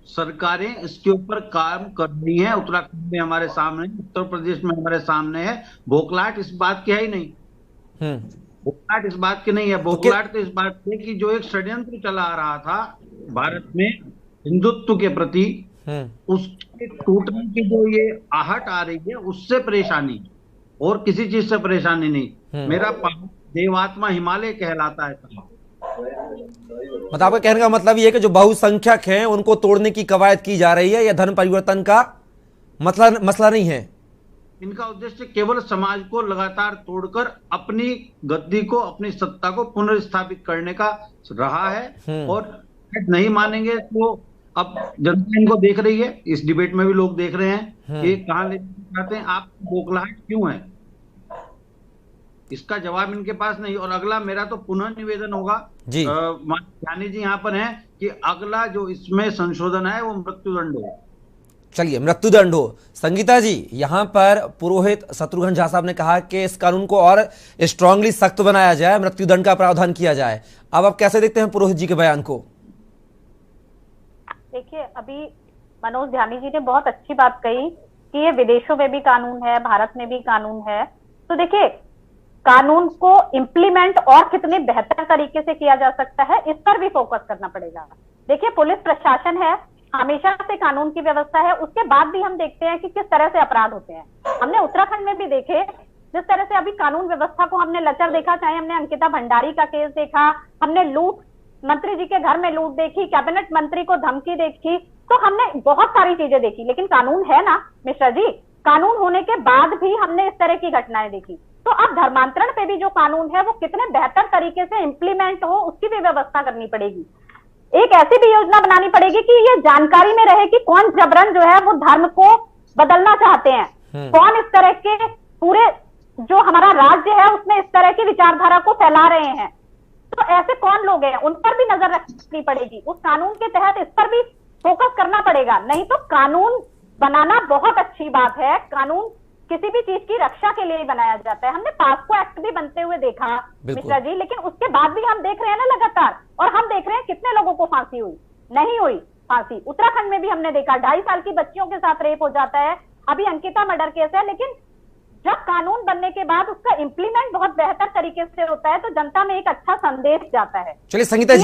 सरकारें इसके ऊपर काम कर रही हैं। उत्तराखंड में हमारे सामने, उत्तर प्रदेश में हमारे सामने है। बौखलाहट इस बात की है ही नहीं, बौखलाहट इस बात की नहीं है। बौखलाहट तो इस बात की कि जो एक षड्यंत्र चला आ रहा था भारत में हिंदुत्व के प्रति, उसके टूटने की जो ये आहट आ रही है उससे परेशानी, और किसी चीज से परेशानी नहीं। मेरा देवात्मा हिमालय कहलाता है। मतलब आपका कहने का मतलब ये है कि जो बहुसंख्यक हैं उनको तोड़ने की कवायद की जा रही है, यह धर्म परिवर्तन का मसला नहीं है। इनका उद्देश्य केवल समाज को लगातार तोड़कर अपनी गद्दी को, अपनी सत्ता को पुनर्स्थापित करने का रहा है। और नहीं मानेंगे तो अब जनता इनको देख रही है, इस डिबेट में भी लोग देख रहे हैं कि कहां ले जाते हैं। आप बौखलाहट क्यों है, इसका जवाब इनके पास नहीं। और अगला मेरा तो पुनः निवेदन होगा, ज्ञानी जी यहाँ पर हैं, कि अगला जो इसमें संशोधन है वो मृत्युदंड हो। चलिए, मृत्युदंड हो। संगीता जी, यहां पर पुरोहित शत्रुघ्न झा साहब ने कहा कि इस कानून को और स्ट्रांगली सख्त बनाया जाए, मृत्युदंड का प्रावधान किया जाए। अब आप कैसे देखते हैं पुरोहित जी के बयान को? देखिए, अभी मनोज ध्यानी जी ने बहुत अच्छी बात कही कि ये विदेशों में भी कानून है, भारत में भी कानून है। तो देखिए, कानून को इम्प्लीमेंट और कितने बेहतर तरीके से किया जा सकता है, इस पर भी फोकस करना पड़ेगा। देखिए, पुलिस प्रशासन है, हमेशा से कानून की व्यवस्था है, उसके बाद भी हम देखते हैं कि किस तरह से अपराध होते हैं। हमने उत्तराखंड में भी देखे, जिस तरह से अभी कानून व्यवस्था को हमने लचर देखा, चाहे हमने अंकिता भंडारी का केस देखा, हमने लूट, मंत्री जी के घर में लूट देखी, कैबिनेट मंत्री को धमकी देखी, तो हमने बहुत सारी चीजें देखी। लेकिन कानून है ना मिश्रा जी, कानून होने के बाद भी हमने इस तरह की घटनाएं देखी। तो अब धर्मांतरण पे भी जो कानून है वो कितने बेहतर तरीके से इंप्लीमेंट हो, उसकी भी व्यवस्था करनी पड़ेगी। एक ऐसी भी योजना बनानी पड़ेगी कि ये जानकारी में रहे कि कौन जबरन जो है वो धर्म को बदलना चाहते हैं, कौन इस तरह के पूरे जो हमारा राज्य है उसमें इस तरह की विचारधारा को फैला रहे हैं। तो ऐसे कौन लोग हैं, उन पर भी नजर रखनी पड़ेगी। उस कानून के तहत इस पर भी फोकस करना पड़ेगा। नहीं तो कानून बनाना बहुत अच्छी बात है, कानून किसी भी चीज की रक्षा के लिए ही बनाया जाता है। हमने पास्को एक्ट भी बनते हुए देखा मिश्रा जी, लेकिन उसके बाद भी हम देख रहे हैं ना लगातार, और हम देख रहे हैं कितने लोगों को फांसी हुई, नहीं हुई फांसी। उत्तराखंड में भी हमने देखा 2.5 साल की बच्चियों के साथ रेप हो जाता है। अभी अंकिता मर्डर केस है, लेकिन जब कानून बनने के बाद उसका इंप्लीमेंट बहुत बेहतर तरीके से होता है तो जनता में एक अच्छा संदेश जाता है। चलिए संगीता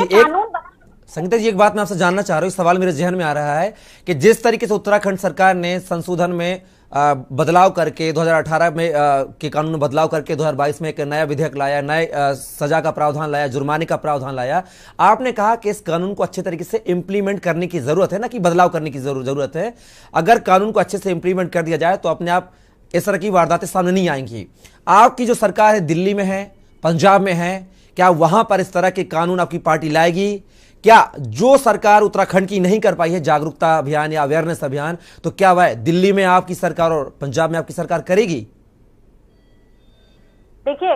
जी, एक बात मैं आपसे जानना चाह रहा हूँ, इस सवाल मेरे जहन में आ रहा है कि जिस तरीके से उत्तराखंड सरकार ने संशोधन में बदलाव करके 2018 में के कानून में बदलाव करके 2022 में एक नया विधेयक लाया, नए सजा का प्रावधान लाया, जुर्माने का प्रावधान लाया। आपने कहा कि इस कानून को अच्छे तरीके से इंप्लीमेंट करने की जरूरत है, ना कि बदलाव करने की जरूरत है। अगर कानून को अच्छे से इंप्लीमेंट कर दिया जाए तो अपने आप इस तरह की वारदातें सामने नहीं आएंगी। आपकी जो सरकार है दिल्ली में है, पंजाब में है, क्या वहां पर इस तरह के कानून आपकी पार्टी लाएगी? क्या जो सरकार उत्तराखंड की नहीं कर पाई है जागरूकता अभियान या अवेयरनेस अभियान, तो क्या वह दिल्ली में आपकी सरकार और पंजाब में आपकी सरकार करेगी? देखिए,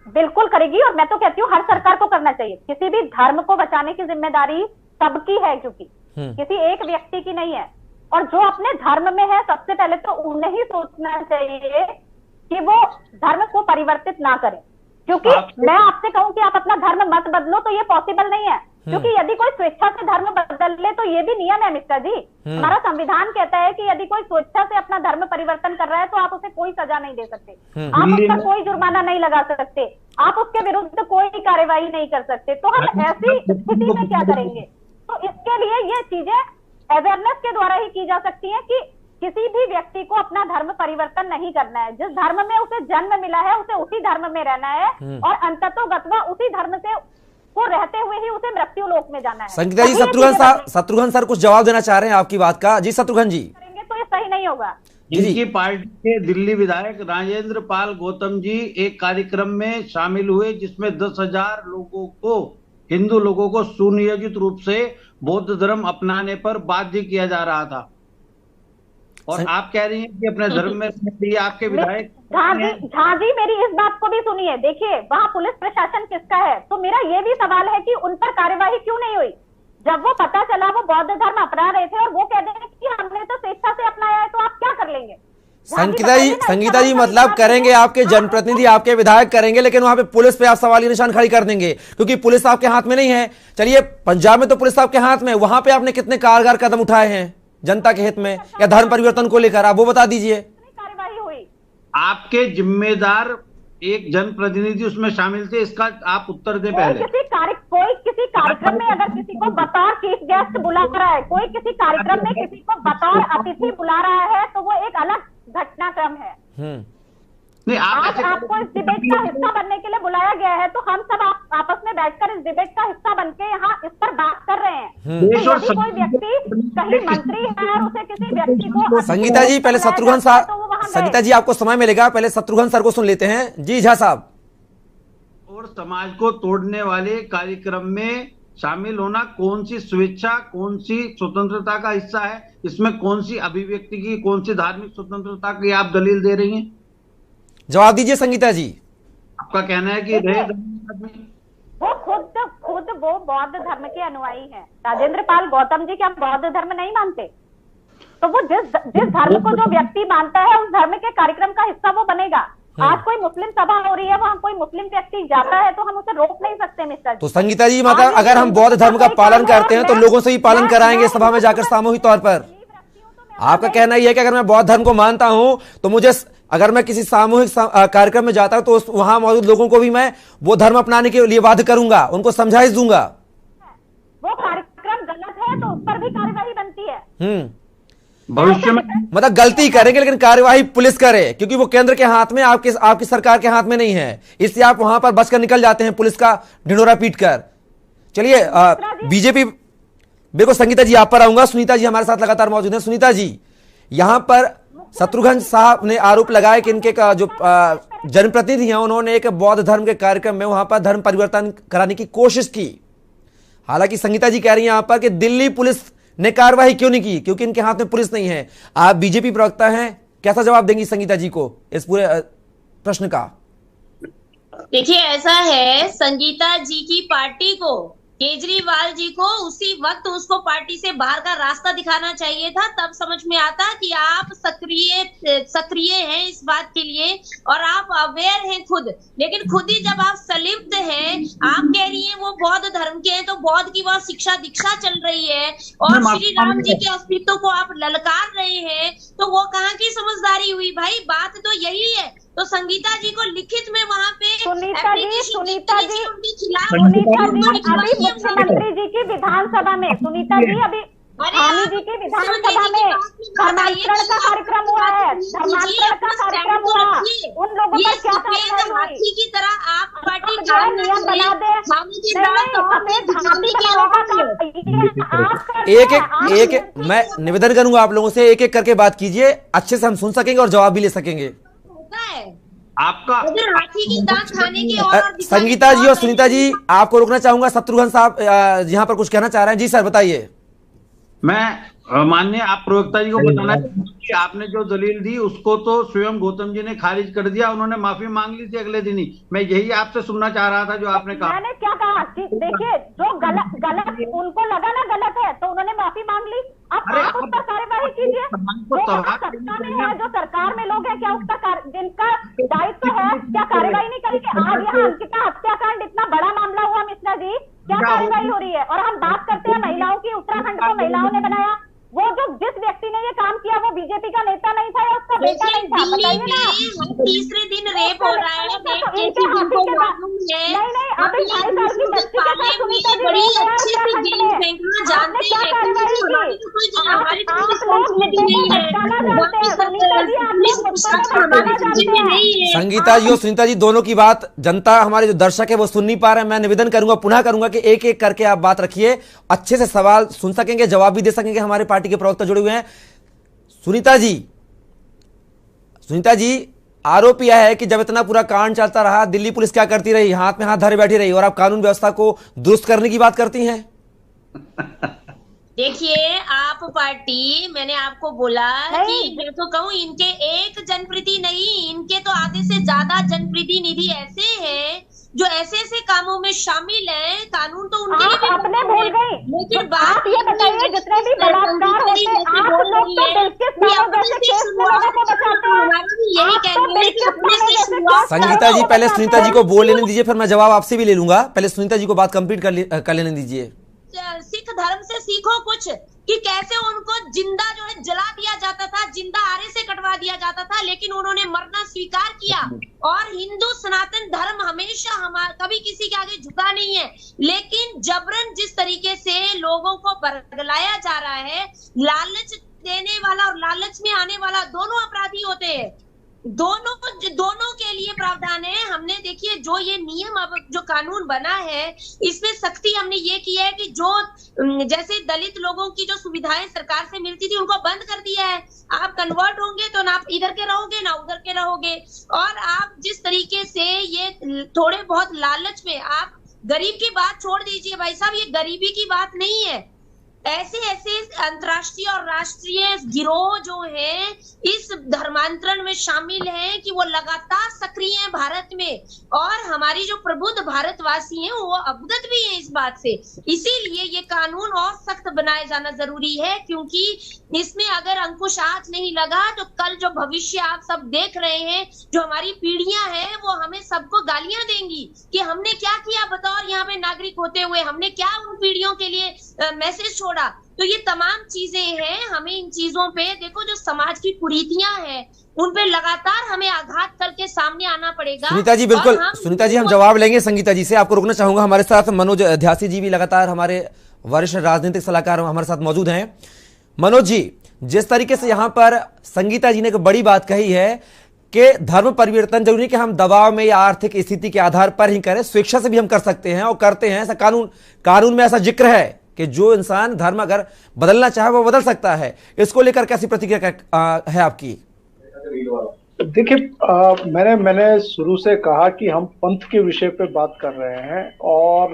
बिल्कुल करेगी, और मैं तो कहती हूँ हर सरकार को करना चाहिए। किसी भी धर्म को बचाने की जिम्मेदारी सबकी है, क्योंकि किसी एक व्यक्ति की नहीं है। और जो अपने धर्म में है, सबसे पहले तो उन्हें ही सोचना चाहिए कि वो धर्म को परिवर्तित ना करें। क्योंकि मैं आपसे कहूं कि आप अपना धर्म मत बदलो तो ये पॉसिबल नहीं है, क्योंकि यदि कोई स्वेच्छा से धर्म बदल ले तो ये भी नियम है मिश्रा जी। हमारा संविधान कहता है कि यदि कोई स्वेच्छा से अपना धर्म परिवर्तन कर रहा है तो आप उसे कोई सजा नहीं दे सकते, आप उस पर कोई जुर्माना नहीं लगा सकते, आप उसके विरुद्ध कोई कार्यवाही नहीं कर सकते। तो हम ऐसी स्थिति में क्या करेंगे? तो इसके लिए ये चीजें अवेयरनेस के द्वारा ही की जा सकती है कि किसी भी व्यक्ति को अपना धर्म परिवर्तन नहीं करना है। जिस धर्म में उसे जन्म मिला है उसे उसी धर्म में रहना है, और अंततोगत्वा उसी धर्म से को रहते हुए ही उसे मृत्यु लोक में जाना है। संगीता जी, शत्रुघ्न सर कुछ जवाब देना चाह रहे हैं आपकी बात का। जी शत्रुघ्न जी। करेंगे तो ये सही नहीं होगा। इनकी पार्टी के दिल्ली विधायक राजेंद्र पाल गौतम जी एक कार्यक्रम में शामिल हुए जिसमें 10,000 लोगों को, हिंदू लोगों को सुनियोजित रूप से बौद्ध धर्म अपनाने पर बाध्य किया जा रहा था, और आप कह रही हैं कि अपने धर्म में आपके विधायक। झा जी मेरी इस बात को भी सुनिए। देखिए वहाँ पुलिस प्रशासन किसका है, तो मेरा ये भी सवाल है कि उन पर कार्यवाही क्यों नहीं हुई? जब वो पता चला वो बौद्ध धर्म अपना रहे थे और वो कह रहे हैं कि हमने तो स्वेच्छा से अपनाया है, तो आप क्या कर लेंगे? संगीता जी मतलब करेंगे, आपके जनप्रतिनिधि आपके विधायक करेंगे, लेकिन वहां पे पुलिस पे आप सवाल निशान खड़ी कर देंगे, क्योंकि पुलिस आपके हाथ में नहीं है। चलिए पंजाब में तो पुलिस आपके हाथ में, वहां पे आपने कितने कारगर कदम उठाए हैं जनता के हित में या धर्म परिवर्तन को लेकर, आप वो बता दीजिए। कार्यवाही हुई, आपके जिम्मेदार एक जनप्रतिनिधि उसमें शामिल थे, इसका आप उत्तर दें पहले। कोई किसी कार्यक्रम में अगर किसी को बतौर चीफ गेस्ट बुला रहा है, कोई किसी कार्यक्रम में किसी को बतौर अतिथि बुला रहा है, तो वो एक अलग घटनाक्रम है। नहीं, आज आपको इस डिबेट का हिस्सा बनने के लिए बुलाया गया है, तो हम सब आपस में बैठकर इस डिबेट का हिस्सा बनके यहाँ इस पर बात कर रहे हैं। तो यदि कोई व्यक्ति कहीं मंत्री है और उसे किसी व्यक्ति को, संगीता जी पहले शत्रुघ्न साहब, संगीता जी आपको समय मिलेगा, पहले शत्रुघ्न सर को सुन लेते हैं। जी झा साहब। और समाज को तोड़ने वाले कार्यक्रम में शामिल होना कौन सी स्वेच्छा, कौन सी स्वतंत्रता का हिस्सा है? इसमें कौन सी अभिव्यक्ति की, कौन सी धार्मिक स्वतंत्रता की आप दलील दे रही हैं? जवाब दीजिए संगीता जी। आपका कहना है कि वो खुद वो बौद्ध धर्म के अनुयायी हैं। राजेंद्र पाल गौतम जी क्या बौद्ध धर्म नहीं मानते? तो वो जिस धर्म को जो व्यक्ति मानता है उस धर्म के कार्यक्रम का हिस्सा वो बनेगा। आज कोई मुस्लिम सभा हो रही है, वहाँ कोई मुस्लिम व्यक्ति जाता है तो हम उसे रोक नहीं सकते मिस्टर। तो संगीता जी मतलब अगर हम बौद्ध धर्म का पालन करते हैं तो लोगों से ही पालन कराएंगे सभा में जाकर सामूहिक तौर पर। आपका कहना यह है कि अगर मैं बौद्ध धर्म को मानता हूं तो मुझे, अगर मैं किसी सामूहिक कार्यक्रम में जाता हूं तो वहां मौजूद लोगों को भी मैं वो धर्म अपनाने के लिए बाध्य करूंगा, उनको समझाइश दूंगा। वो कार्यक्रम गलत है तो उस पर भी कार्यवाही बनती है। भविष्य में मतलब गलती करेंगे लेकिन कार्यवाही पुलिस करे, क्योंकि वो केंद्र के हाथ में, आपकी सरकार के हाथ में नहीं है, इसलिए आप वहां पर बचकर निकल जाते हैं पुलिस का ढिंढोरा पीट कर। चलिए बीजेपी, बिल्कुल संगीता जी आप पर आऊंगा। सुनीता जी हमारे साथ लगातार मौजूद हैं। सुनीता जी, यहां पर शत्रुघ्न साहब ने आरोप लगाया कि इनके जो जनप्रतिनिधि हैं उन्होंने एक बौद्ध धर्म के कार्यक्रम में वहां पर धर्म परिवर्तन कराने की कोशिश की। हालांकि संगीता जी कह रही हैं यहां पर कि दिल्ली पुलिस ने कार्रवाई क्यों नहीं की, क्योंकि इनके हाथ में पुलिस नहीं है। आप बीजेपी प्रवक्ता हैं, कैसा जवाब देंगी संगीता जी को इस पूरे प्रश्न का? देखिए ऐसा है, संगीता जी की पार्टी को, केजरीवाल जी को उसी वक्त उसको पार्टी से बाहर का रास्ता दिखाना चाहिए था, तब समझ में आता कि आप सक्रिय हैं इस बात के लिए और आप अवेयर हैं खुद। लेकिन खुद ही जब आप संलिप्त हैं, आप कह रही हैं वो बौद्ध धर्म के हैं, तो बौद्ध की वह शिक्षा दीक्षा चल रही है और श्री राम जी के अस्तित्व को आप ललकार रहे हैं, तो वो कहाँ की समझदारी हुई भाई? बात तो यही है। तो संगीता जी को लिखित में वहाँ पे सुनीता जी अभी मुख्यमंत्री जी की विधानसभा में, सुनीता जी अभी स्वामी जी की विधानसभा में धर्मांतरण का कार्यक्रम हुआ है, धर्मांतरण का कार्यक्रम हुआ, उन लोगों पर क्या कार्रवाई की तरह आप पार्टी नियम बना दे। एक मैं निवेदन करूंगा आप लोगों से, एक एक करके बात कीजिए, अच्छे से हम सुन सकेंगे और जवाब भी ले सकेंगे। आपका हाथी की दांत खाने की और संगीता जी और सुनीता जी आपको रोकना चाहूंगा। शत्रुघ्न साहब यहाँ पर कुछ कहना चाह रहे हैं। जी सर बताइए। मैं माननीय आप प्रवक्ता जी को बताना चाहूंगा कि आपने जो दलील दी उसको तो स्वयं गौतम जी ने खारिज कर दिया, उन्होंने माफी मांग ली थी अगले दिन ही। मैं यही आपसे सुनना चाह रहा था जो आपने कहा। मैंने क्या कहा कि देखिए, जो गलत उनको लगा ना गलत है तो उन्होंने माफी मांग ली। अब आप उस पर कार्यवाही कीजिए। सत्ता में है, जो सरकार में लोग हैं, क्या उसका जिनका दायित्व है क्या कार्यवाही नहीं करेंगे? आज यहाँ अंकिता हत्याकांड इतना बड़ा मामला हुआ मिश्रा जी, क्या कार्यवाही हो रही है? और हम बात करते हैं महिलाओं की, उत्तराखंड को महिलाओं ने बनाया। वो जो जिस व्यक्ति ने ये काम किया वो बीजेपी का नेता नहीं था या उसका बेटा नहीं था, बताइए ना। तीसरे दिन रेप हो रहा है, रेप कैसे जिनको मालूम है। नहीं, अभी 2.5 साल की बच्ची के साथ सुनीता जी बड़ी अच्छे से जेल फेंकना जानते हैं, हमारी तो कोई रिस्पॉन्सिबिलिटी नहीं है। संगीता जी और सुनीता जी दोनों की बात जनता, हमारे जो दर्शक है वो सुन नहीं पा रहे हैं। मैं निवेदन करूंगा, पुनः करूंगा कि एक एक करके आप बात रखिए, अच्छे से सवाल सुन सकेंगे, जवाब भी दे सकेंगे। हमारे पार्टी के प्रवक्ता जुड़े हुए हैं। सुनीता जी, आरोप यह है कि जब इतना पूरा कांड चलता रहा, दिल्ली पुलिस क्या करती रही? हाथ में हाथ धरे बैठी रही, और आप कानून व्यवस्था को दुरुस्त करने की बात करती हैं। देखिए, आप पार्टी, मैंने आपको बोला कि मैं तो कहूँ इनके एक जनप्रति नहीं, इनके तो आधे से ज्यादा जनप्रतिनिधि ऐसे हैं जो ऐसे ऐसे कामों में शामिल हैं। कानून तो उनके लिए भी आपने भूल गई, लेकिन बात ये बताइए, जितने भी बलात्कार होते हैं, आप लोग तो बिल्किस नामों जैसे केस में लोगों को बचाते हैं। यही कहना है कि अपने से शुरुआत। संगीता जी, पहले सुनीता जी को बोल लेने दीजिए, फिर मैं जवाब आपसे भी ले लूंगा। पहले सुनीता जी को बात कंप्लीट कर लेने दीजिए। सिख धर्म से सीखो कुछ, कि कैसे उनको जिंदा जो है जला दिया जाता था, जिंदा आरे से कटवा दिया जाता था, लेकिन उन्होंने मरना स्वीकार किया। और हिंदू सनातन धर्म हमेशा कभी किसी के आगे झुका नहीं है, लेकिन जबरन जिस तरीके से लोगों को बरगलाया जा रहा है, लालच देने वाला और लालच में आने वाला दोनों अपराधी होते हैं। दोनों के लिए प्रावधान है। हमने देखिए जो ये नियम, अब जो कानून बना है, इसमें सख्ती हमने ये की है कि जो जैसे दलित लोगों की जो सुविधाएं सरकार से मिलती थी उनको बंद कर दिया है। आप कन्वर्ट होंगे तो ना आप इधर के रहोगे ना उधर के रहोगे। और आप जिस तरीके से ये थोड़े बहुत लालच में, आप गरीब की बात छोड़ दीजिए भाई साहब, ये गरीबी की बात नहीं है। ऐसे ऐसे अंतर्राष्ट्रीय और राष्ट्रीय गिरोह जो है इस धर्मांतरण में शामिल हैं कि वो लगातार सक्रिय हैं भारत में, और हमारी जो प्रबुद्ध भारतवासी हैं वो अवगत भी हैं इस बात से। इसीलिए ये कानून और सख्त बनाया जाना जरूरी है, क्योंकि इसमें अगर अंकुश आज नहीं लगा तो कल जो भविष्य आप सब देख रहे हैं, जो हमारी पीढ़ियां हैं, वो हमें सबको गालियां देंगी कि हमने क्या किया बतौर यहाँ पे नागरिक होते हुए, हमने क्या उन पीढ़ियों के लिए मैसेज छोड़ा। तो ये तमाम चीजें हैं, हमें इन चीजों पे देखो, जो समाज की कुरीतियां हैं उन पे लगातार हमें आघात करके सामने आना पड़ेगा। सुनीता जी, बिल्कुल सुनीता जी, हम जवाब लेंगे संगीता जी से। आपको रुकना चाहूंगा। हमारे साथ मनोज ध्यासी जी भी लगातार हमारे वरिष्ठ राजनीतिक सलाहकार हमारे साथ मौजूद हैं। मनोज जी, जिस तरीके से यहाँ पर संगीता जी ने एक बड़ी बात कही है कि धर्म परिवर्तन जरूरी कि हम दबाव में या आर्थिक स्थिति के आधार पर ही करें, स्वेच्छा से भी हम कर सकते हैं और करते हैं। ऐसा कानून में ऐसा जिक्र है कि जो इंसान धर्म अगर बदलना चाहे वो बदल सकता है। इसको लेकर कैसी प्रतिक्रिया है आपकी? देखिए, मैंने शुरू से कहा कि हम पंथ के विषय पे बात कर रहे हैं और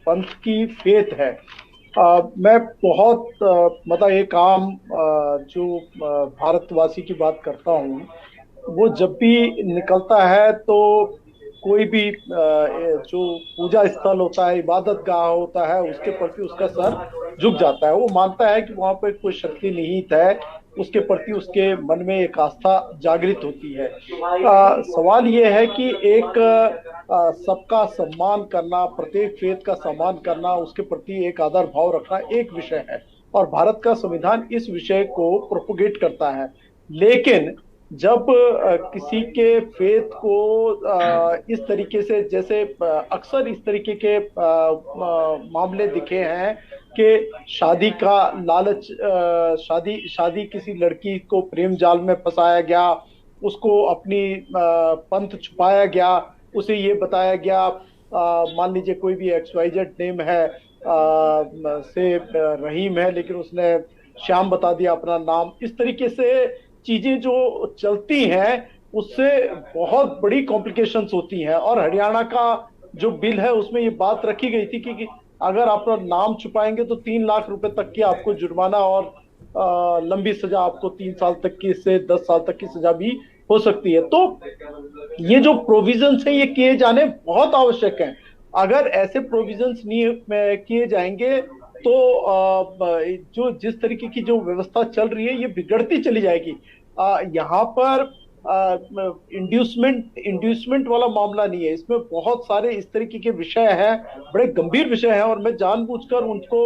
पंथ की फेथ है। मैं बहुत मतलब एक आम जो भारतवासी की बात करता हूँ, वो जब भी निकलता है तो कोई भी जो पूजा स्थल होता है, इबादत गाह होता है, उसके प्रति उसका सर झुक जाता है। वो मानता है कि वहां पर कोई शक्ति निहित है, उसके प्रति उसके मन में एक आस्था जागृत होती है। सवाल ये है कि एक सबका सम्मान करना, प्रत्येक फेथ का सम्मान करना, उसके प्रति एक आदर भाव रखना एक विषय है, और भारत का संविधान इस विषय को प्रोपोगेट करता है। लेकिन जब किसी के फेथ को इस तरीके से, जैसे अक्सर इस तरीके के मामले दिखे हैं कि शादी का लालच, शादी किसी लड़की को प्रेम जाल में फंसाया गया, उसको अपनी पंथ छुपाया गया, उसे ये बताया गया, मान लीजिए कोई भी XYZ नेम है, से रहीम है, लेकिन उसने श्याम बता दिया अपना नाम। इस तरीके से चीजें जो चलती हैं उससे बहुत बड़ी कॉम्प्लिकेशंस होती हैं। और हरियाणा का जो बिल है उसमें ये बात रखी गई थी कि अगर आप नाम छुपाएंगे तो 3 लाख रुपए तक की आपको जुर्माना और लंबी सजा, आपको 3 साल तक की से 10 साल तक की सजा भी हो सकती है। तो ये जो प्रोविजंस है ये किए जाने बहुत आवश्यक हैं। अगर ऐसे प्रोविजंस नहीं किए जाएंगे तो जो जिस तरीके की जो व्यवस्था चल रही है ये बिगड़ती चली जाएगी। यहाँ पर इंड्यूसमेंट वाला मामला नहीं है, इसमें बहुत सारे इस तरीके के विषय हैं, बड़े गंभीर विषय हैं, और मैं जानबूझकर उनको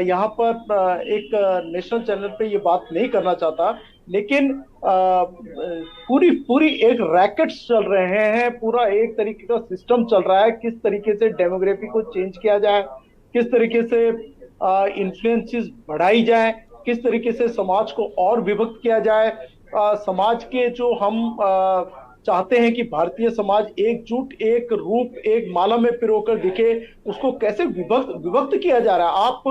यहाँ पर एक नेशनल चैनल पे ये बात नहीं करना चाहता, लेकिन पूरी एक रैकेट्स चल रहे हैं, पूरा एक तरीके का सिस्टम चल रहा है, किस तरीके से डेमोग्राफी को चेंज किया जाए, किस तरीके से इन्फ्लुएंसेस बढ़ाई जाए, किस तरीके से समाज को और विभक्त किया जाए। समाज के जो हम चाहते हैं कि भारतीय समाज एकजुट, एक रूप, एक माला में पिरोकर दिखे, उसको कैसे विभक्त किया जा रहा है। आप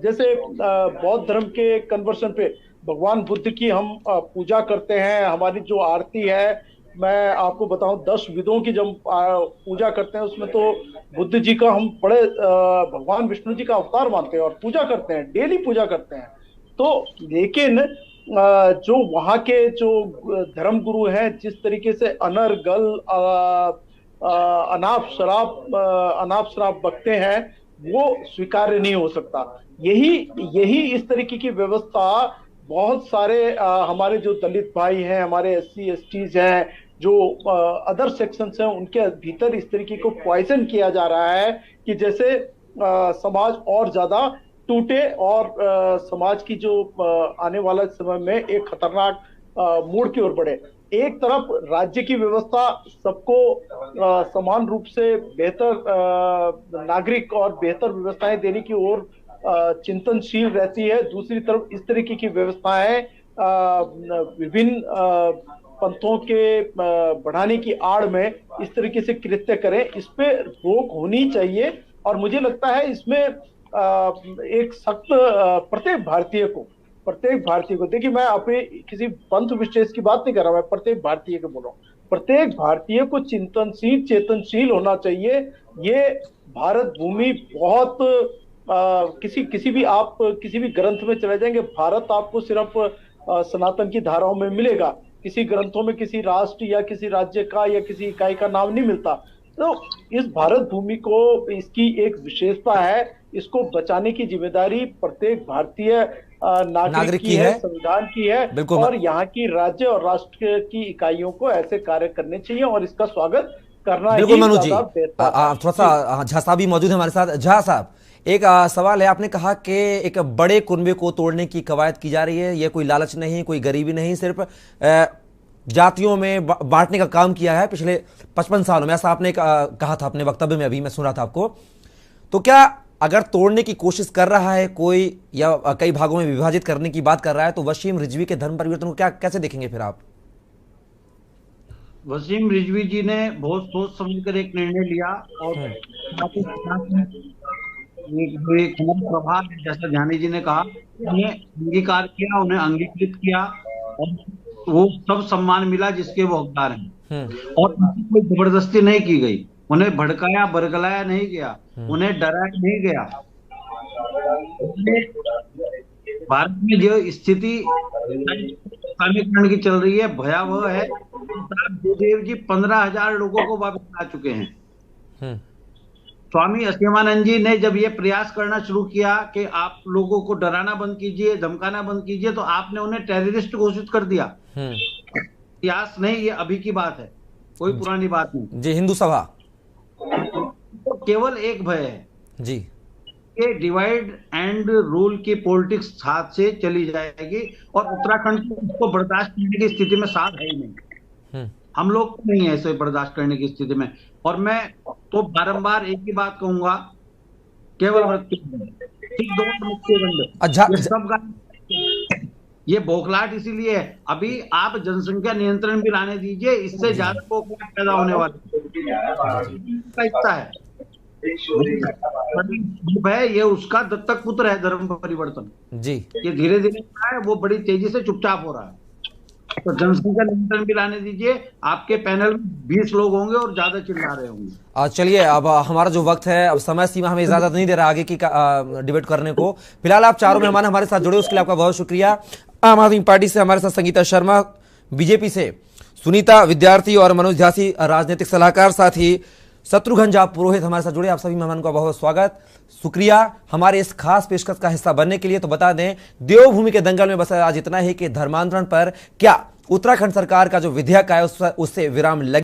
जैसे बौद्ध धर्म के कन्वर्शन पे भगवान बुद्ध की हम पूजा करते हैं, हमारी जो आरती है, मैं आपको बताऊं 10 विधों की जब पूजा करते हैं उसमें तो बुद्ध जी का हम बड़े भगवान विष्णु जी का अवतार मानते हैं और पूजा करते हैं, डेली पूजा करते हैं। तो लेकिन जो वहां के जो धर्म गुरु हैं, जिस तरीके से अनर्गल अनाप शराब बकते हैं, वो स्वीकार्य नहीं हो सकता। यही इस तरीके की व्यवस्था बहुत सारे हमारे जो दलित भाई हैं, हमारे SC STs हैं, जो अदर सेक्शंस हैं, उनके भीतर इस तरीके को पॉइजन किया जा रहा है कि जैसे समाज और ज्यादा टूटे और समाज की जो आने वाला समय में एक खतरनाक मोड़ की ओर बढ़े। एक तरफ राज्य की व्यवस्था सबको समान रूप से बेहतर नागरिक और बेहतर व्यवस्थाएं देने की ओर चिंतनशील रहती है, दूसरी तरफ इस तरीके की व्यवस्थाएं विभिन्न पंथों के बढ़ाने की आड़ में इस तरीके से कृत्य करें, इस पे रोक होनी चाहिए। और मुझे लगता है इसमें एक सख्त प्रत्येक भारतीय को देखिए, मैं अपने किसी पंथ विशेष की बात नहीं कर रहा, मैं प्रत्येक भारतीय को बोल रहा हूँ, प्रत्येक भारतीय को चिंतनशील चेतनशील होना चाहिए। ये भारत भूमि बहुत किसी भी ग्रंथ में चले जाएंगे, भारत आपको सिर्फ सनातन की धाराओं में मिलेगा, किसी ग्रंथों में किसी राष्ट्र या किसी राज्य का या किसी इकाई का नाम नहीं मिलता। तो इस भारत भूमि को, इसकी एक विशेषता है, इसको बचाने की जिम्मेदारी प्रत्येक भारतीय नागरिक की है, संविधान की है, और यहाँ की राज्य और राष्ट्र की इकाइयों को ऐसे कार्य करने चाहिए और इसका स्वागत करना ही ज्यादा बेहतर है। थोड़ा सा झा साहब भी मौजूद है हमारे साथ। झा साहब, एक सवाल है, आपने कहा कि एक बड़े कुनबे को तोड़ने की कवायद की जा रही है, ये कोई लालच नहीं, कोई गरीबी नहीं, सिर्फ जातियों में बांटने का काम किया है पिछले 55 सालों में, ऐसा आपने कहा था अपने वक्तव्य में, अभी मैं सुन रहा था आपको। तो क्या अगर तोड़ने की कोशिश कर रहा है कोई या कई भागों में विभाजित करने की बात कर रहा है, तो वसीम रिजवी के धर्म परिवर्तन को कैसे देखेंगे फिर आप? वसीम रिजवी जी ने बहुत सोच समझकर एक निर्णय लिया और प्रभाव, जैसा जानी जी ने कहा, उन्हें अंगीकार किया, उन्हें अंगीकृत किया और वो सब सम्मान मिला जिसके वो हकदार हैं। और कोई जबरदस्ती नहीं की गई, उन्हें भड़काया बरगलाया नहीं गया, उन्हें डराया नहीं गया। भारत में जो स्थिति समीकरण की चल रही है भयावह है। गुरुदेव जी 15,000 लोगों को वापस ला चुके हैं। स्वामी असीमानंद जी ने जब ये प्रयास करना शुरू किया कि आप लोगों को डराना बंद कीजिए, धमकाना बंद कीजिए, तो आपने उन्हें टेररिस्ट घोषित कर दिया। इतिहास नहीं, ये अभी की बात है, कोई पुरानी बात नहीं जी। हिंदू सभा तो केवल एक भय है जी कि डिवाइड एंड रूल की पॉलिटिक्स हाथ से चली जाएगी और उत्तराखंड को बर्दाश्त करने की स्थिति में साथ है ही नहीं। हम लोग नहीं है इसे बर्दाश्त करने की स्थिति में। और मैं तो बारंबार एक ही बात कहूंगा, केवल ये बौखलाहट इसीलिए है, अभी आप जनसंख्या नियंत्रण भी लाने दीजिए, इससे ज्यादा बौखलाहट पैदा होने वाली हिस्सा है। ये उसका दत्तक पुत्र है धर्म परिवर्तन जी। ये धीरे धीरे है, वो बड़ी तेजी से चुपचाप हो रहा है। तो जनसंख्या नियंत्रण भी लाने दीजिए। आपके पैनल में 20 लोग होंगे और ज्यादा चिल्ला रहे होंगे। चलिए, अब हमारा जो वक्त है, अब समय सीमा हमें इजाजत नहीं दे रहा आगे की डिबेट करने को। फिलहाल आप चारों मेहमान हमारे साथ जुड़े, उसके लिए आपका बहुत शुक्रिया। आम आदमी पार्टी से हमारे साथ संगीता शर्मा, बीजेपी से सुनीता विद्यार्थी और मनोज झासी राजनीतिक सलाहकार, साथ ही शत्रुघ्न झा पुरोहित हमारे साथ जुड़े। आप सभी मेहमानों का बहुत स्वागत, शुक्रिया हमारे इस खास पेशकश का हिस्सा बनने के लिए। तो बता दें, देवभूमि के दंगल में बस आज इतना ही कि धर्मांतरण पर क्या उत्तराखंड सरकार का जो विधेयक आया उससे विराम लग